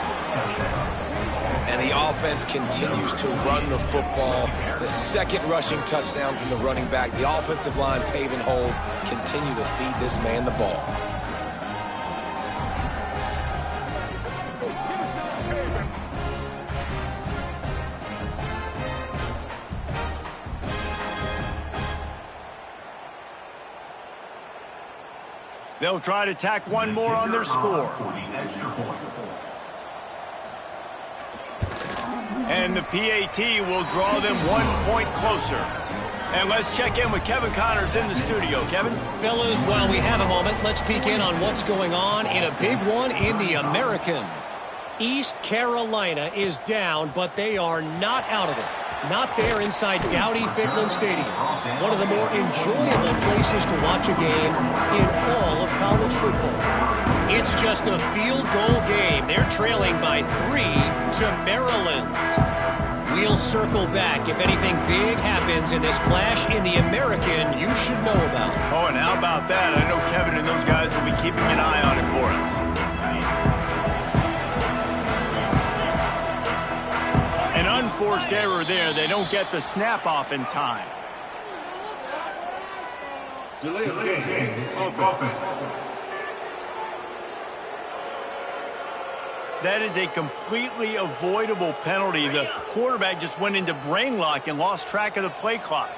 And the offense continues to run the football. The second rushing touchdown from the running back. The offensive line paving holes. Continue to feed this man the ball. They'll try to tack one more on their score. And the PAT will draw them 1 point closer. And let's check in with Kevin Connors in the studio. Kevin? Fellas, while we have a moment, let's peek in on what's going on in a big one in the American. East Carolina is down, but they are not out of it. Not there inside Dowdy-Ficklin Stadium. One of the more enjoyable places to watch a game in all of college football. It's just a field goal game. They're trailing by 3 to Maryland. We'll circle back if anything big happens in this clash in the American you should know about. Oh, and how about that? I know Kevin and those guys will be keeping an eye on it for us. forced error there. They don't get the snap off in time. Delay of game. Offense. That is a completely avoidable penalty. The quarterback just went into brain lock and lost track of the play clock.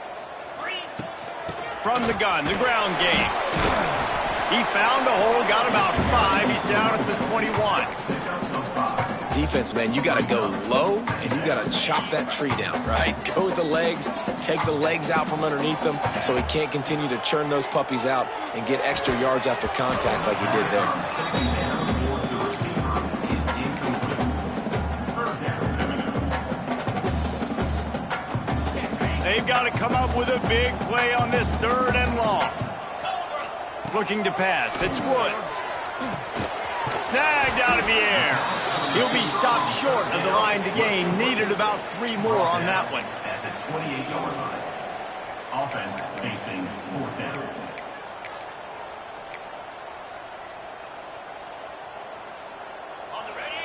From the gun, the ground game. He found a hole, got about 5. He's down at the 21. Defense, man, you got to go low, and you got to chop that tree down, right? Go with the legs, take the legs out from underneath them so he can't continue to churn those puppies out and get extra yards after contact like he did there. They've got to come up with a big play on this 3rd and long. Looking to pass. It's Woods. Snagged out of the air. He'll be stopped short of the line to gain. Needed about 3 more on that one. At the 28-yard line. Offense facing 4th down.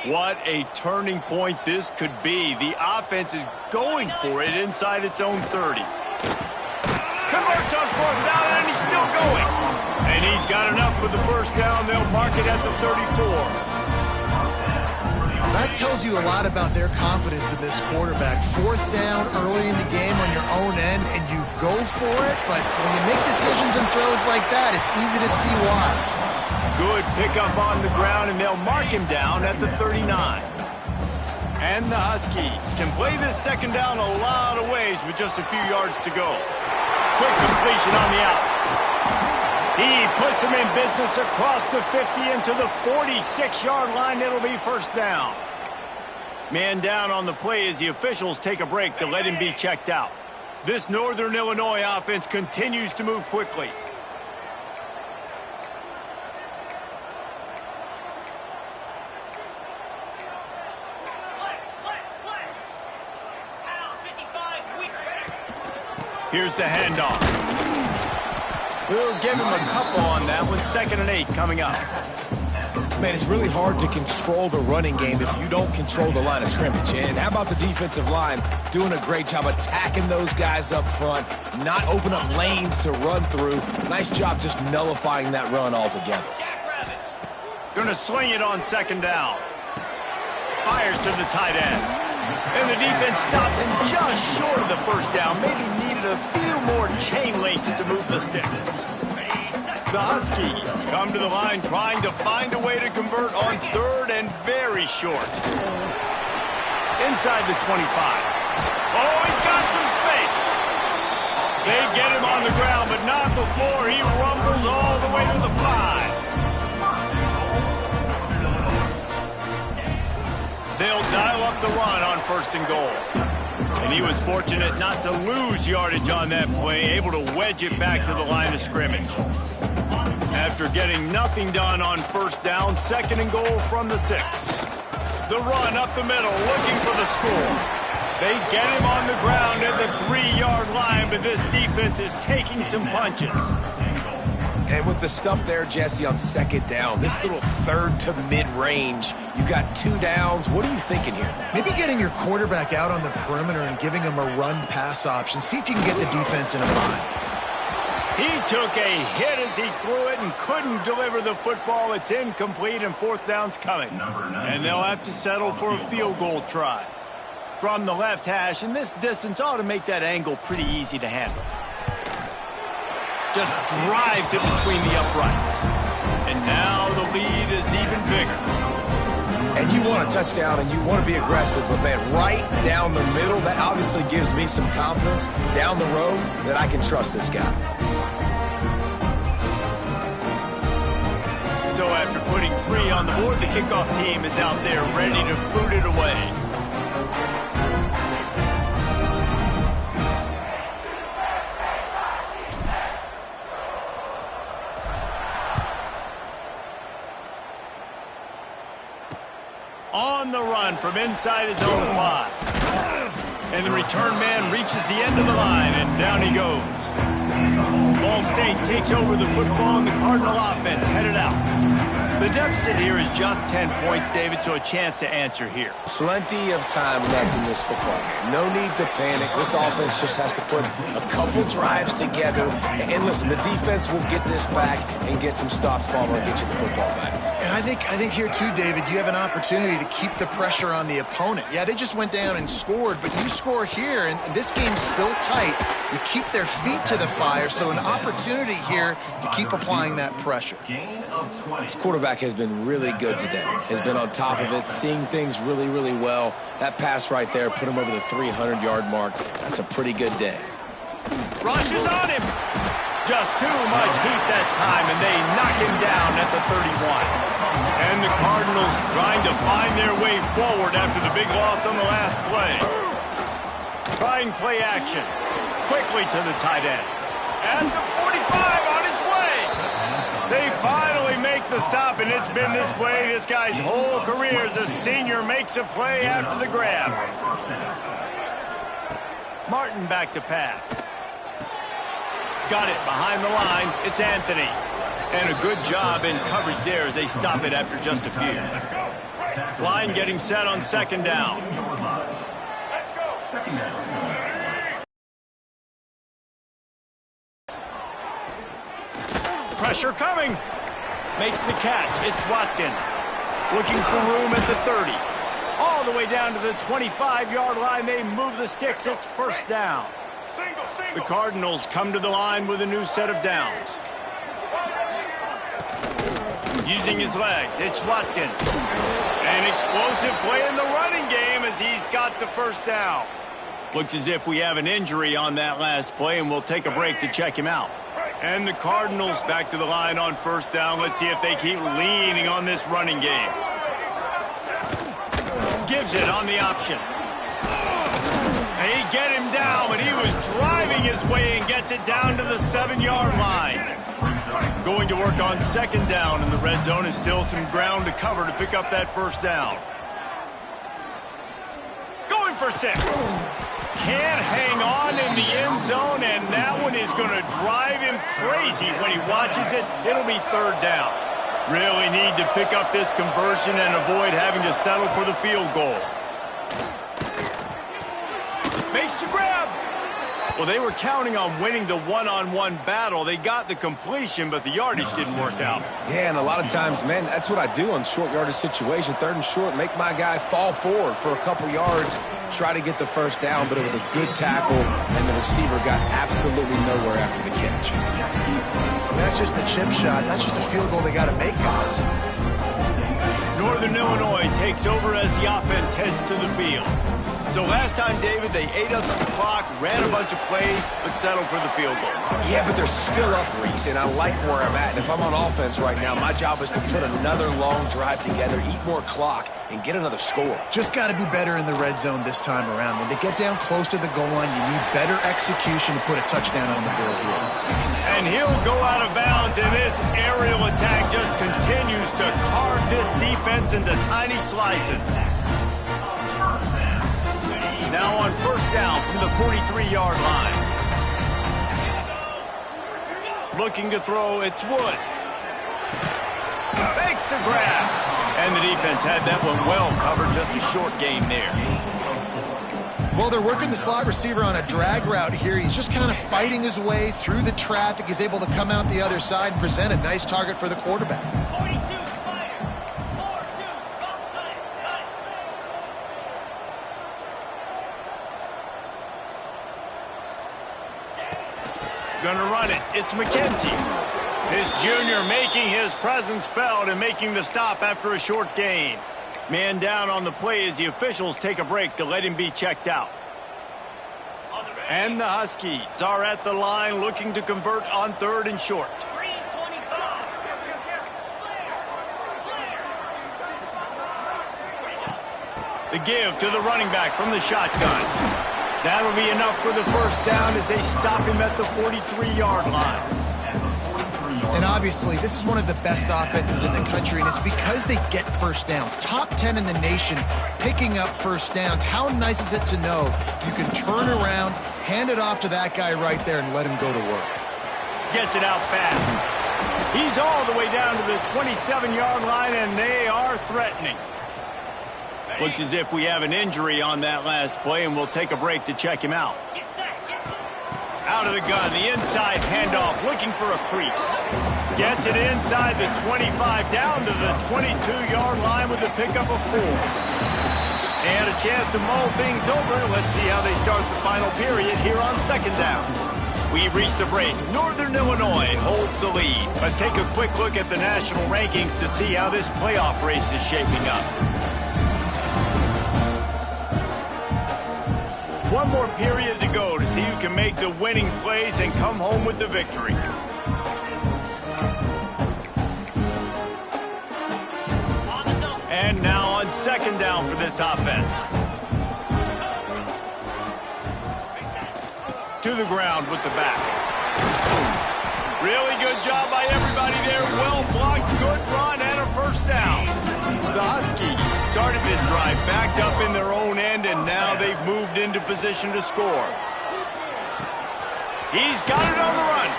What a turning point this could be. The offense is going for it inside its own 30. Converts on 4th down, and he's still going. And he's got enough for the 1st down. They'll mark it at the 34. That tells you a lot about their confidence in this quarterback. 4th down early in the game on your own end, and you go for it. But when you make decisions and throws like that, it's easy to see why. Good pickup on the ground, and they'll mark him down at the 39. And the Huskies can play this 2nd down a lot of ways with just a few yards to go. Quick completion on the out. He puts him in business across the 50 into the 46-yard line. It'll be 1st down. Man down on the play as the officials take a break to let him be checked out. This Northern Illinois offense continues to move quickly. Here's the handoff. We'll give him a couple on that one. 2nd and 8 coming up. Man, it's really hard to control the running game if you don't control the line of scrimmage. And how about the defensive line doing a great job attacking those guys up front, not open up lanes to run through. Nice job just nullifying that run altogether. Going to swing it on 2nd down. Fires to the tight end. And the defense stops him just short of the 1st down. Maybe needed a few more chain links to move the sticks. The Huskies come to the line trying to find a way to convert on 3rd and very short. Inside the 25. Oh, he's got some space. They get him on the ground, but not before he rumbles all the way to the 5. They'll dial up the run on 1st and goal. And he was fortunate not to lose yardage on that play, able to wedge it back to the line of scrimmage. After getting nothing done on 1st down, 2nd and goal from the 6. The run up the middle, looking for the score. They get him on the ground at the 3-yard line, but this defense is taking some punches. And with the stuff there, Jesse, on 2nd down, this little 3rd to mid-range, you got 2 downs. What are you thinking here? Maybe getting your quarterback out on the perimeter and giving him a run-pass option. See if you can get the defense in a bind. He took a hit as he threw it and couldn't deliver the football. It's incomplete, and 4th down's coming. And they'll have to settle for a field goal try. From the left hash, and this distance ought to make that angle pretty easy to handle. Just drives it between the uprights. And now the lead is even bigger. And you want a touchdown and you want to be aggressive, but man, right down the middle, that obviously gives me some confidence down the road that I can trust this guy. So after putting 3 on the board, the kickoff team is out there ready to boot it away. On the run from inside his own 5. And the return man reaches the end of the line, and down he goes. Ball State takes over the football, and the Cardinal offense headed out. The deficit here is just 10 points, David, so a chance to answer here. Plenty of time left in this football game. No need to panic. This offense just has to put a couple drives together. And listen, the defense will get this back and get some stops following and get you the football back. And I think here too, David, you have an opportunity to keep the pressure on the opponent. Yeah, they just went down and scored, but you score here, and this game's still tight. You keep their feet to the fire, so an opportunity here to keep applying that pressure. Gain of 20. This quarterback has been really good today. Has been on top of it, seeing things really, really well. That pass right there put him over the 300-yard mark. That's a pretty good day. Rushes on him. Just too much heat that time, and they knock him down at the 31. And the Cardinals trying to find their way forward after the big loss on the last play. Trying play action. Quickly to the tight end. And the 45 on its way. They finally make the stop, and it's been this way this guy's whole career as a senior makes a play after the grab. Martin back to pass. Got it behind the line. It's Anthony. And a good job in coverage there as they stop it after just a few. Line getting set on second down. Second down. Pressure coming. Makes the catch. It's Watkins. Looking for room at the 30. All the way down to the 25-yard line. They move the sticks. It's first down. The Cardinals come to the line with a new set of downs. Using his legs, it's Watkins. An explosive play in the running game as he's got the first down. Looks as if we have an injury on that last play, and we'll take a break to check him out. And the Cardinals back to the line on first down. Let's see if they keep leaning on this running game. Gives it on the option. And he get him down, but he was driving his way and gets it down to the 7-yard line. Going to work on second down in the red zone, and still some ground to cover to pick up that first down. Going for 6. Can't hang on in the end zone, and that one is going to drive him crazy when he watches it. It'll be third down. Really need to pick up this conversion and avoid having to settle for the field goal. Makes the grab. Well, they were counting on winning the one-on-one battle. They got the completion, but the yardage didn't work out. Yeah, and a lot of times, man, that's what I do on short yardage situation. Third and short, make my guy fall forward for a couple yards, try to get the first down, but it was a good tackle, and the receiver got absolutely nowhere after the catch. That's just the chip shot. That's just a field goal they got to make, guys. Northern Illinois takes over as the offense heads to the field. So last time, David, they ate up the clock, ran a bunch of plays, but settled for the field goal. Yeah, but they're still up, Reese, and I like where I'm at. And if I'm on offense right now, my job is to put another long drive together, eat more clock, and get another score. Just got to be better in the red zone this time around. When they get down close to the goal line, you need better execution to put a touchdown on the board here. And he'll go out of bounds, and this aerial attack just continues to carve this defense into tiny slices. Now on first down from the 43-yard line. Looking to throw, it's Woods. Makes the grab. And the defense had that one well covered, just a short gain there. Well, they're working the slot receiver on a drag route here. He's just kind of fighting his way through the traffic. He's able to come out the other side and present a nice target for the quarterback. Gonna run it. It's McKenzie. This junior making his presence felt and making the stop after a short gain. Man down on the play as the officials take a break to let him be checked out. And the Huskies are at the line looking to convert on third and short. The give to the running back from the shotgun. That'll be enough for the first down as they stop him at the 43-yard line. And obviously, this is one of the best offenses in the country, and it's because they get first downs. Top 10 in the nation picking up first downs. How nice is it to know you can turn around, hand it off to that guy right there, and let him go to work. Gets it out fast. He's all the way down to the 27-yard line, and they are threatening. Looks as if we have an injury on that last play, and we'll take a break to check him out. Out of the gun, the inside handoff, looking for a crease. Gets it inside the 25, down to the 22-yard line with the pickup of 4. And a chance to mull things over. Let's see how they start the final period here on second down. We've reached a break. Northern Illinois holds the lead. Let's take a quick look at the national rankings to see how this playoff race is shaping up. One more period to go to see who can make the winning plays and come home with the victory. And now on second down for this offense. To the ground with the back. Really good job by everybody there. Well blocked, good run, and a first down. The Huskies started this drive backed up in their own end, and now they've moved into position to score. He's got it on the run.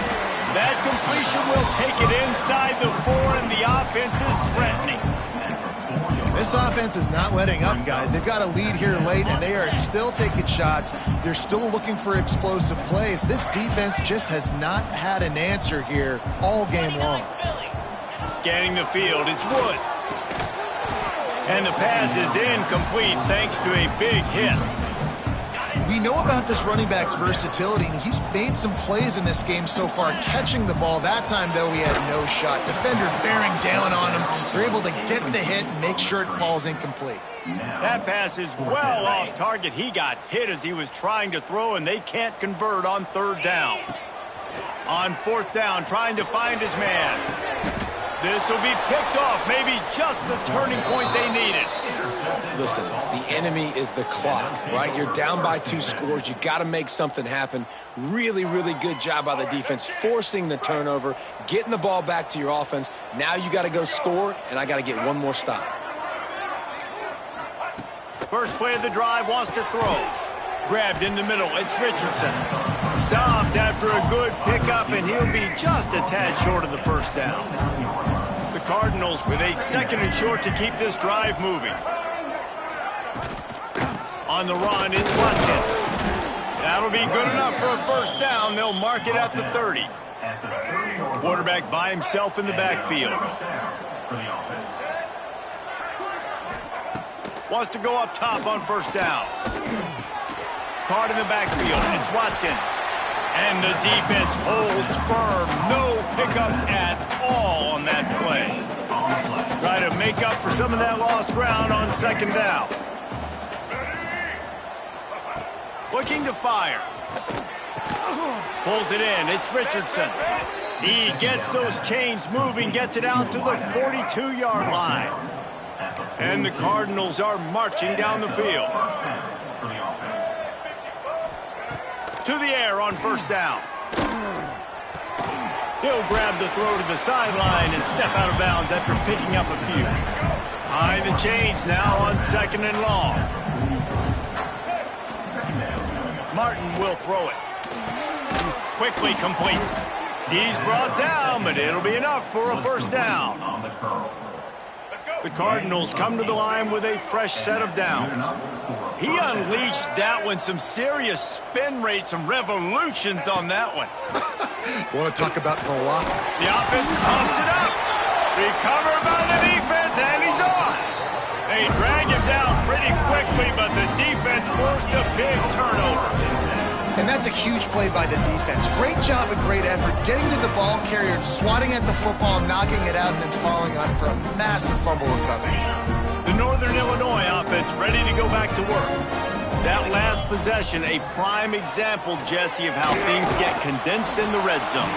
That completion will take it inside the 4, and the offense is threatening. This offense is not letting up, guys. They've got a lead here late, and they are still taking shots. They're still looking for explosive plays. This defense just has not had an answer here all game long. Scanning the field, it's Woods. And the pass is incomplete thanks to a big hit. We know about this running back's versatility, and he's made some plays in this game so far, catching the ball. That time, though, he had no shot. Defender bearing down on him. They're able to get the hit and make sure it falls incomplete. That pass is well off target. He got hit as he was trying to throw, and they can't convert on third down. On fourth down, trying to find his man. This will be picked off, maybe just the turning point they needed. Listen, the enemy is the clock, right? You're down by 2 scores. You got to make something happen. Really, really good job by the defense, forcing the turnover, getting the ball back to your offense. Now you got to go score, and I got to get one more stop. First play of the drive, wants to throw. Grabbed in the middle, it's Richardson. Stopped after a good pickup, and he'll be just a tad short of the first down. The Cardinals with a 2nd and short to keep this drive moving. On the run, it's Watkins. That'll be good enough for a first down. They'll mark it at the 30. Quarterback by himself in the backfield. Wants to go up top on first down. Card in the backfield. It's Watkins. And the defense holds firm. No pickup at all on that play. Try to make up for some of that lost ground on second down. Looking to fire. Pulls it in. It's Richardson. He gets those chains moving, gets it out to the 42-yard line. And the Cardinals are marching down the field. To the air on first down. He'll grab the throw to the sideline and step out of bounds after picking up a few. Behind the chains now on 2nd and long. Martin will throw it. Quickly complete. He's brought down, but it'll be enough for a first down. The Cardinals come to the line with a fresh set of downs. He unleashed that one, some serious spin rate, some revolutions on that one. Want to talk about the lock? The offense pumps it up. Recovered by the defense, and he's off. They drag him down pretty quickly, but the defense forced a big turnover. And that's a huge play by the defense. Great job and great effort getting to the ball carrier and swatting at the football, knocking it out, and then falling on for a massive fumble recovery. The Northern Illinois offense ready to go back to work. That last possession, a prime example, Jesse, of how things get condensed in the red zone.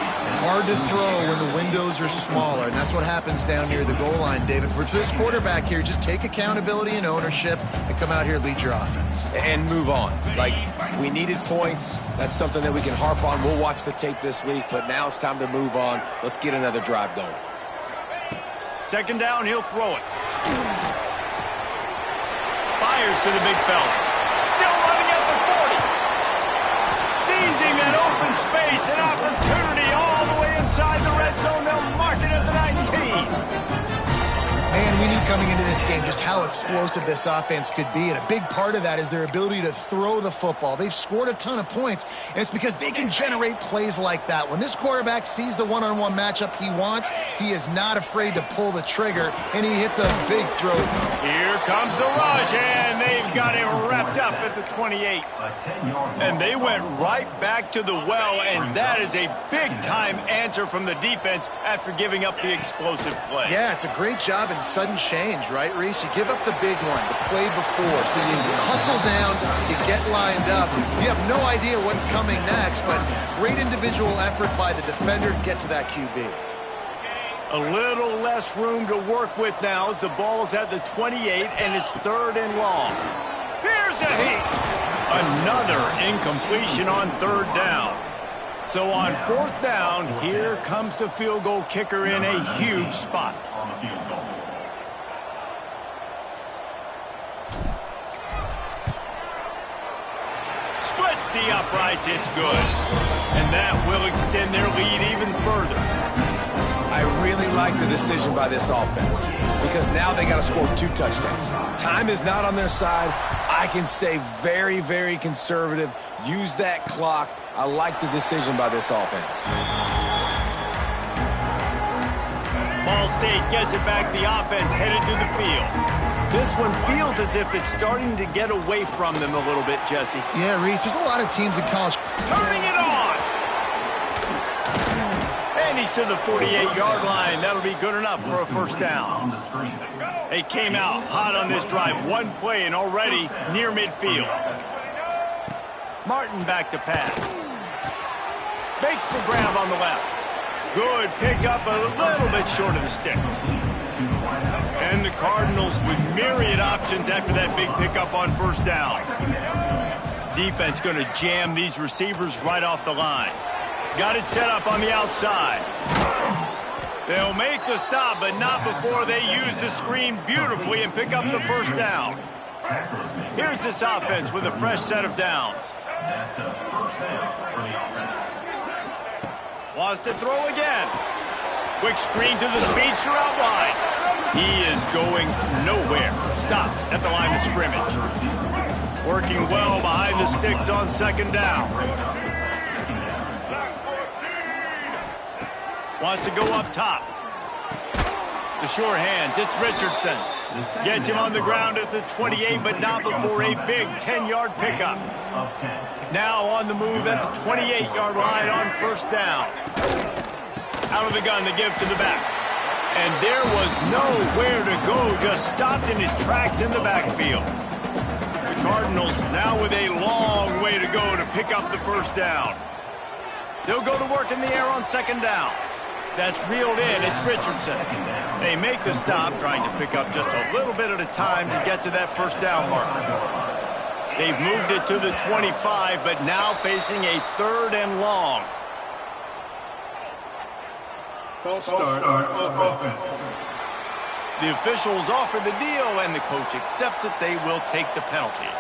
Hard to throw when the windows are smaller, and that's what happens down near the goal line, David. For this quarterback here, just take accountability and ownership and come out here and lead your offense. And move on. Like, we needed points. That's something that we can harp on. We'll watch the tape this week, but now it's time to move on. Let's get another drive going. Second down, he'll throw it. Fires to the big fella. Still running at the 40. seizing that open space, an opportunity all the way inside the red zone. They'll mark it at the 19. Man, we knew coming into this game just how explosive this offense could be, and a big part of that is their ability to throw the football. They've scored a ton of points, and it's because they can generate plays like that. When this quarterback sees the one-on-one matchup he wants, he is not afraid to pull the trigger, and he hits a big throw. Here comes the rush, and they've got him wrapped up at the 28. And they went right back to the well, and that is a big-time answer from the defense after giving up the explosive play. Yeah, it's a great job in sudden change, right, Reese? You give up the big one, the play before, so you hustle down, you get lined up. You have no idea what's coming next, but great individual effort by the defender to get to that QB. A little less room to work with now as the ball's at the 28, and it's 3rd and long. Here's a heat. Another incompletion on 3rd down. So on 4th down, here comes the field goal kicker in a huge spot. Splits the uprights, it's good. And that will extend their lead even further. I really like the decision by this offense because now they got to score 2 touchdowns. Time is not on their side. I can stay very, very conservative, use that clock. I like the decision by this offense. Ball State gets it back. The offense headed to the field. This one feels as if it's starting to get away from them a little bit, Jesse. Yeah, Reese, there's a lot of teams in college. Turning it on! And he's to the 48-yard line. That'll be good enough for a 1st down. They came out hot on this drive. One play and already near midfield. Martin back to pass. Makes the grab on the left. Good pickup, a little bit short of the sticks. And the Cardinals with myriad options after that big pickup on 1st down. Defense going to jam these receivers right off the line. Got it set up on the outside. They'll make the stop, but not before they use the screen beautifully and pick up the 1st down. Here's this offense with a fresh set of downs. Wants to throw again. Quick screen to the speedster out wide. He is going nowhere. Stopped at the line of scrimmage. Working well behind the sticks on 2nd down. Wants to go up top. The sure hands. It's Richardson. Gets him on the ground at the 28, but not before a big 10-yard pickup. Now on the move at the 28-yard line on 1st down. Out of the gun to give to the back. And there was nowhere to go, just stopped in his tracks in the backfield. The Cardinals now with a long way to go to pick up the 1st down. They'll go to work in the air on 2nd down. That's reeled in. It's Richardson. They make the stop, trying to pick up just a little bit at a time to get to that 1st down marker. They've moved it to the 25, but now facing a 3rd and long. False start on offense. The officials offer the deal, and the coach accepts it. They will take the penalty.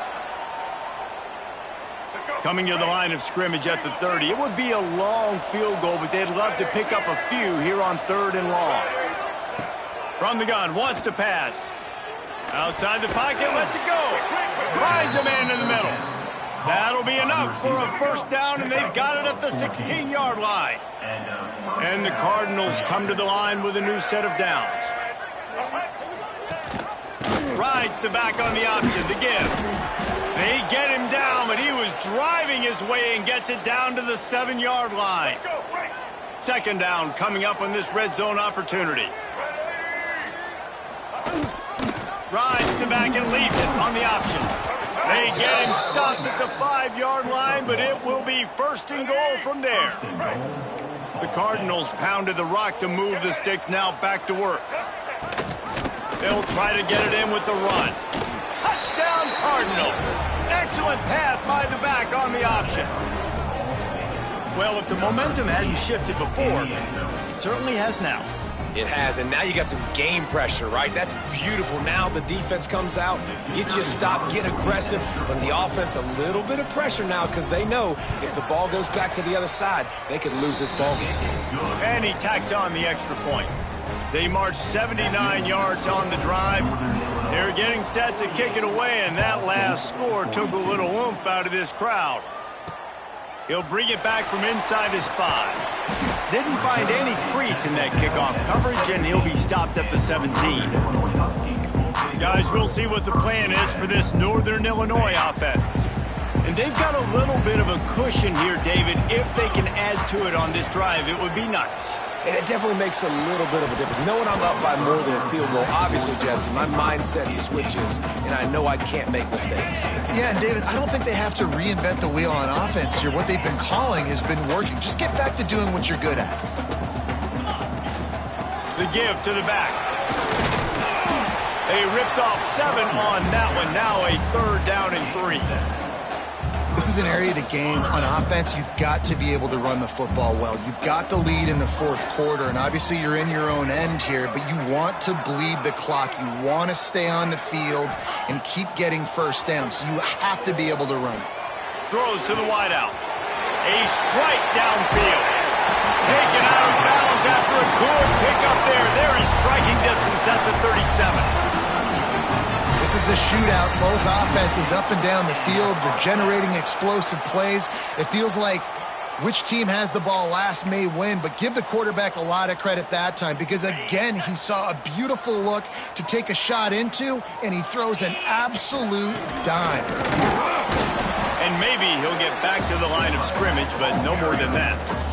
Coming to the line of scrimmage at the 30. It would be a long field goal, but they'd love to pick up a few here on 3rd and long. From the gun, wants to pass. Outside the pocket, lets it go. Finds a man in the middle. That'll be enough for a 1st down, and they've got it at the 16-yard line. And the Cardinals come to the line with a new set of downs. Rides the back on the option to give. They get him down, but he was driving his way and gets it down to the 7-yard line. 2nd down coming up on this red zone opportunity. Rides the back and leaves it on the option. They get him stopped at the 5-yard line, but it will be 1st and goal from there. The Cardinals pounded the rock to move the sticks, now back to work. They'll try to get it in with the run. Touchdown Cardinals. Excellent pass by the back on the option. Well, if the momentum hadn't shifted before, it certainly has now. It has, and now you got some game pressure, right? That's beautiful. Now the defense comes out, get you a stop, get aggressive, but the offense a little bit of pressure now because they know if the ball goes back to the other side, they could lose this ball game. And he tacks on the extra point. They marched 79 yards on the drive. They're getting set to kick it away, and that last score took a little oomph out of this crowd. He'll bring it back from inside his 5. Didn't find any crease in that kickoff coverage, and he'll be stopped at the 17. Guys, we'll see what the plan is for this Northern Illinois offense. And they've got a little bit of a cushion here, David. If they can add to it on this drive, it would be nice. And it definitely makes a little bit of a difference. Knowing I'm up by more than a field goal, obviously, Jesse, my mindset switches, and I know I can't make mistakes. Yeah, and David, I don't think they have to reinvent the wheel on offense here. What they've been calling has been working. Just get back to doing what you're good at. The give to the back. They ripped off 7 on that one. Now a 3rd down and 3. This is an area of the game on offense. You've got to be able to run the football well. You've got the lead in the 4th quarter, and obviously you're in your own end here, but you want to bleed the clock. You want to stay on the field and keep getting first down, so you have to be able to run it. Throws to the wideout. A strike downfield. Taken out of bounds after a good pickup there. They're in striking distance at the 37. This is a shootout. Both offenses up and down the field. They're generating explosive plays. It feels like which team has the ball last may win, but give the quarterback a lot of credit that time because, again, he saw a beautiful look to take a shot into, and he throws an absolute dime. And maybe he'll get back to the line of scrimmage, but no more than that.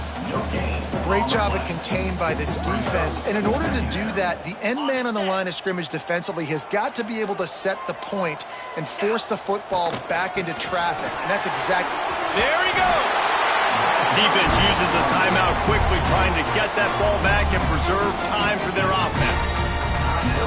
Great job of contained by this defense. And in order to do that, the end man on the line of scrimmage defensively has got to be able to set the point and force the football back into traffic. And that's exactly... There he goes! Defense uses a timeout quickly, trying to get that ball back and preserve time for their offense.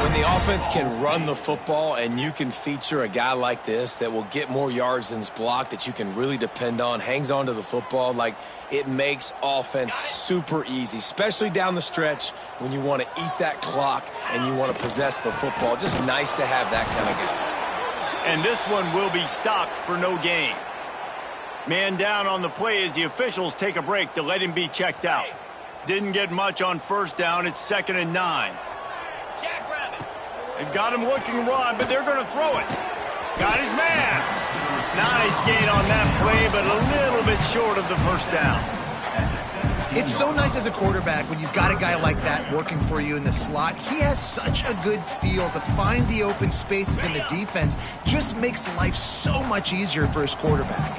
When the offense can run the football and you can feature a guy like this that will get more yards than his block, that you can really depend on, hangs on to the football, like it makes offense super easy, especially down the stretch when you want to eat that clock and you want to possess the football. Just nice to have that kind of guy. And this one will be stopped for no gain. Man down on the play as the officials take a break to let him be checked out. Didn't get much on 1st down. It's 2nd and 9. They've got him looking run, but they're going to throw it. Got his man. Nice gain on that play, but a little bit short of the 1st down. It's so nice as a quarterback when you've got a guy like that working for you in the slot. He has such a good feel to find the open spaces in the defense. Just makes life so much easier for his quarterback.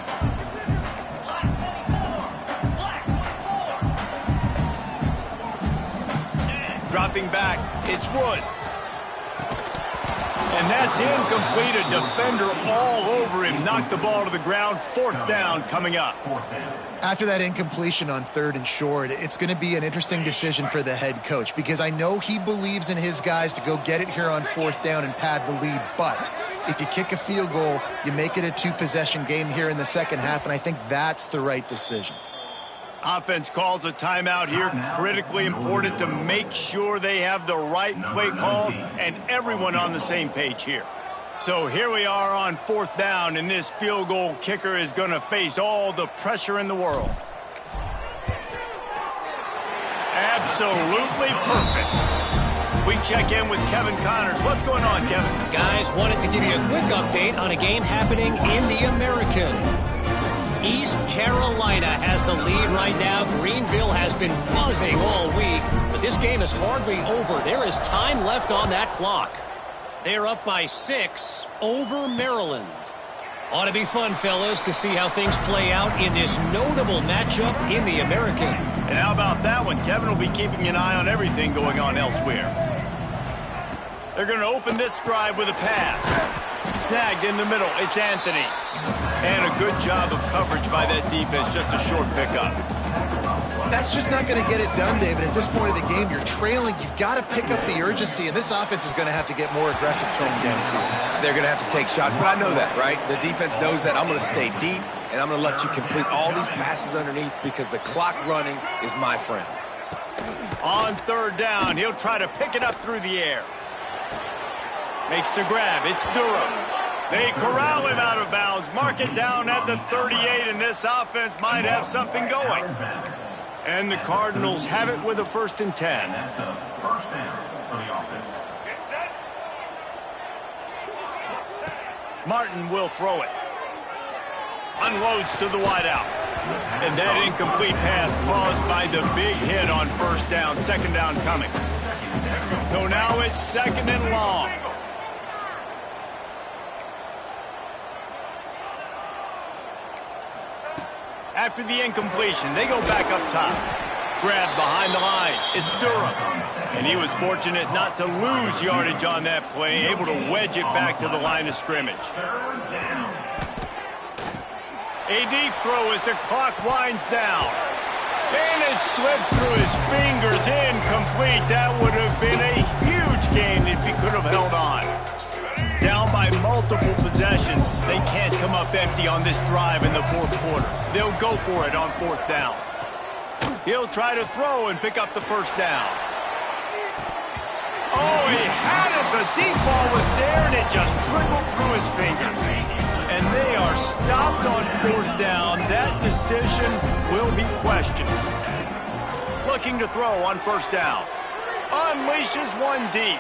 Dropping back, it's Woods. And that's incomplete. A defender all over him. Knocked the ball to the ground. 4th down coming up. After that incompletion on 3rd and short, it's going to be an interesting decision for the head coach because I know he believes in his guys to go get it here on 4th down and pad the lead. But if you kick a field goal, you make it a 2-possession game here in the 2nd half, and I think that's the right decision. Offense calls a timeout here. Critically important to make sure they have the right play call and everyone on the same page here. So here we are on 4th down, and this field goal kicker is going to face all the pressure in the world. Absolutely perfect. We check in with Kevin Connors. What's going on, Kevin? Guys, wanted to give you a quick update on a game happening in the American. East Carolina has the lead right now. Greenville has been buzzing all week, but this game is hardly over. There is time left on that clock. They're up by 6 over Maryland. Ought to be fun, fellas, to see how things play out in this notable matchup in the American. And how about that one? Kevin will be keeping an eye on everything going on elsewhere. They're going to open this drive with a pass. Snagged in the middle. It's Anthony. And a good job of coverage by that defense. Just a short pickup. That's just not going to get it done, David. At this point of the game, you're trailing. You've got to pick up the urgency, and this offense is going to have to get more aggressive throwing downfield. They're going to have to take shots, but I know that, right? The defense knows that. I'm going to stay deep, and I'm going to let you complete all these passes underneath because the clock running is my friend. On third down, he'll try to pick it up through the air. Makes the grab. It's Durham. They corral him out of bounds. Mark it down at the 38, and this offense might have something going. And the Cardinals have it with a 1st and 10. And that's a first down for the offense. Martin will throw it. Unloads to the wideout. And that incomplete pass caused by the big hit on 1st down. 2nd down coming. So now it's 2nd and long. After the incompletion, they go back up top. Grab behind the line. It's Durham. And he was fortunate not to lose yardage on that play, able to wedge it back to the line of scrimmage. A deep throw as the clock winds down. And it slips through his fingers, incomplete. That would have been a huge gain if he could have held on. Down by multiple possessions, they can't come up empty on this drive in the 4th quarter. They'll go for it on 4th down. He'll try to throw and pick up the 1st down. Oh, he had it. The deep ball was there, and it just trickled through his fingers. And they are stopped on 4th down. That decision will be questioned. Looking to throw on 1st down. Unleashes one deep.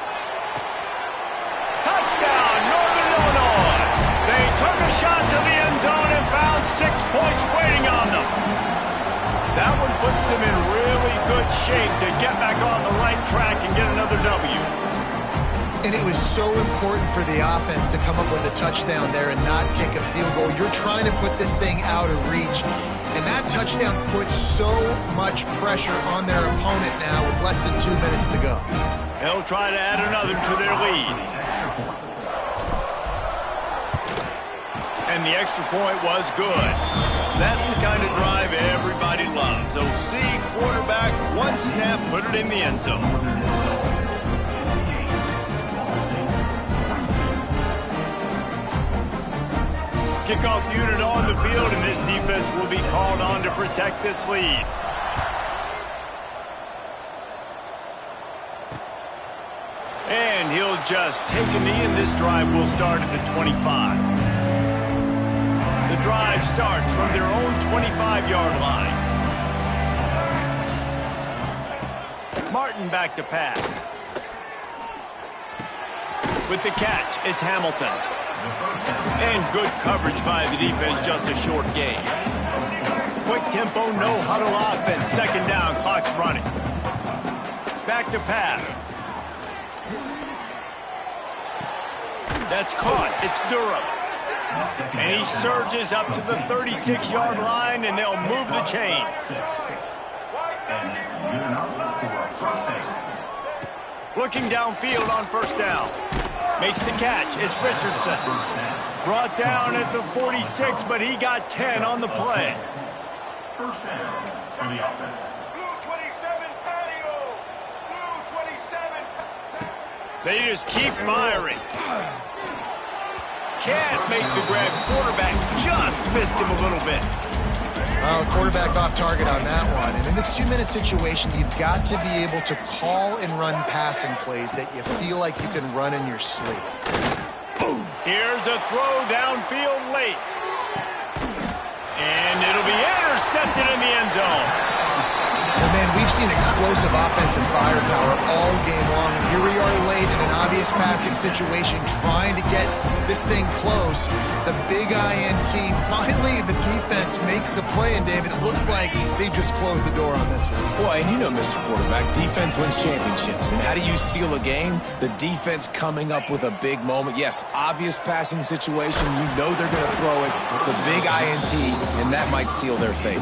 Touchdown, Northern Illinois. They took a shot to the end zone and found 6 points waiting on them. That one puts them in really good shape to get back on the right track and get another W. And it was so important for the offense to come up with a touchdown there and not kick a field goal. You're trying to put this thing out of reach. And that touchdown puts so much pressure on their opponent now with less than 2 minutes to go. They'll try to add another to their lead. And the extra point was good. That's the kind of drive everybody loves. OC, quarterback, one snap, put it in the end zone. Kickoff unit on the field, and this defense will be called on to protect this lead. And he'll just take a knee, and this drive will start at the 25. The drive starts from their own 25-yard line. Martin back to pass. With the catch, it's Hamilton. And good coverage by the defense, just a short gain. Quick tempo, no huddle offense. 2nd down, clock's running. Back to pass. That's caught. It's Durham. And he surges up to the 36-yard line, and they'll move the chain. Looking downfield on 1st down. Makes the catch. It's Richardson. Brought down at the 46, but he got 10 on the play. 1st down for the offense. Blue 27 patio. Blue 27. They just keep firing. Can't make the grab. Quarterback just missed him a little bit. Well, quarterback off target on that one. And in this 2-minute situation, you've got to be able to call and run passing plays that you feel like you can run in your sleep. Here's a throw downfield late. And it'll be intercepted in the end zone. And man, we've seen explosive offensive firepower all game long. And here we are late in an obvious passing situation, trying to get this thing close. The big INT. Finally, the defense makes a play, and David, it looks like they just closed the door on this one. Boy, and you know, Mr. Quarterback, defense wins championships. And how do you seal a game? The defense coming up with a big moment. Yes, obvious passing situation. You know they're going to throw it. The big INT, and that might seal their fate.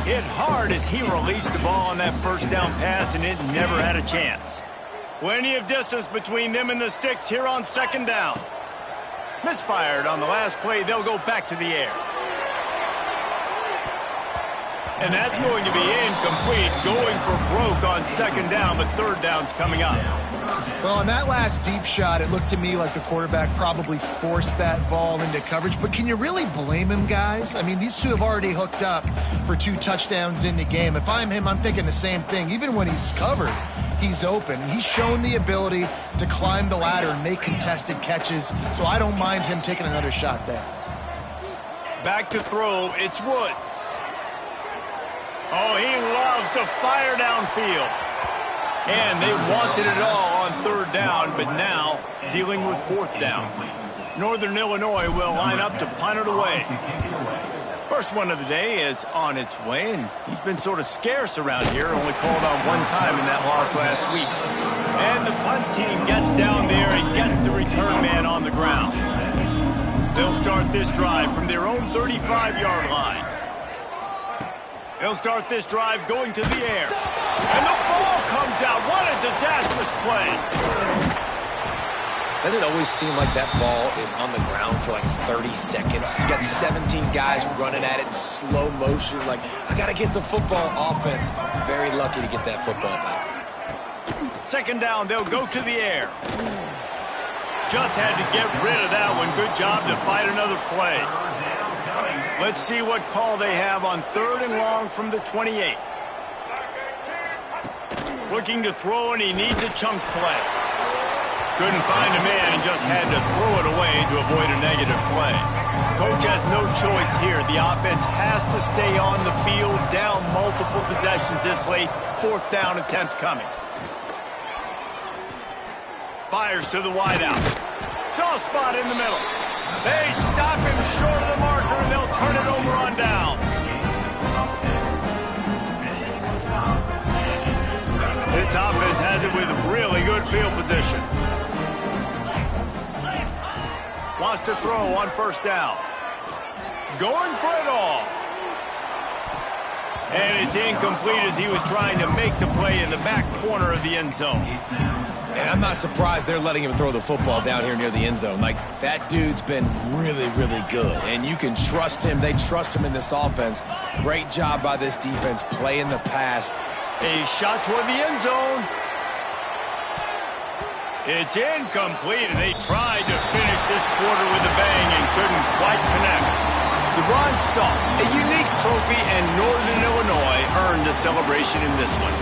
Hit hard as he released the ball on that 1st down pass, and it never had a chance. Plenty of distance between them and the sticks here on 2nd down. Misfired on the last play. They'll go back to the air. And that's going to be incomplete. Going for broke on 2nd down, but 3rd down's coming up. Well, on that last deep shot, it looked to me like the quarterback probably forced that ball into coverage. But can you really blame him, guys? I mean, these two have already hooked up for 2 touchdowns in the game. If I'm him, I'm thinking the same thing. Even when he's covered, he's open. He's shown the ability to climb the ladder and make contested catches, so I don't mind him taking another shot there. Back to throw, it's Woods. Oh, he loves to fire downfield. And they wanted it all on 3rd down, but now dealing with 4th down. Northern Illinois will line up to punt it away. First one of the day is on its way, and he's been sort of scarce around here, only called on 1 time in that loss last week. And the punt team gets down there and gets the return man on the ground. They'll start this drive from their own 35-yard line. They'll start this drive going to the air. And the ball comes out. What a disastrous play. Doesn't it always seem like that ball is on the ground for like 30 seconds? You got 17 guys running at it in slow motion. Like, I got to get the football. Offense, very lucky to get that football back. 2nd down, they'll go to the air. Just had to get rid of that one. Good job to fight another play. Let's see what call they have on 3rd and long from the 28. Looking to throw, and he needs a chunk play. Couldn't find a man and just had to throw it away to avoid a negative play. Coach has no choice here. The offense has to stay on the field, down multiple possessions this late. 4th down attempt coming. Fires to the wideout. Soft spot in the middle. They stop him short of the marker, and they'll turn it over on down. This offense has it with really good field position. Wants to throw on 1st down. Going for it all. And it's incomplete as he was trying to make the play in the back corner of the end zone. And I'm not surprised they're letting him throw the football down here near the end zone. Like, that dude's been really, really good. And you can trust him. They trust him in this offense. Great job by this defense playing the pass. A shot toward the end zone. It's incomplete, and they tried to finish this quarter with a bang and couldn't quite connect. The Bronze Star, a unique trophy, and Northern Illinois earned a celebration in this one.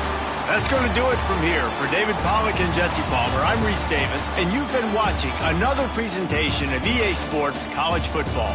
That's going to do it from here. For David Pollack and Jesse Palmer, I'm Reese Davis, and you've been watching another presentation of EA Sports College Football.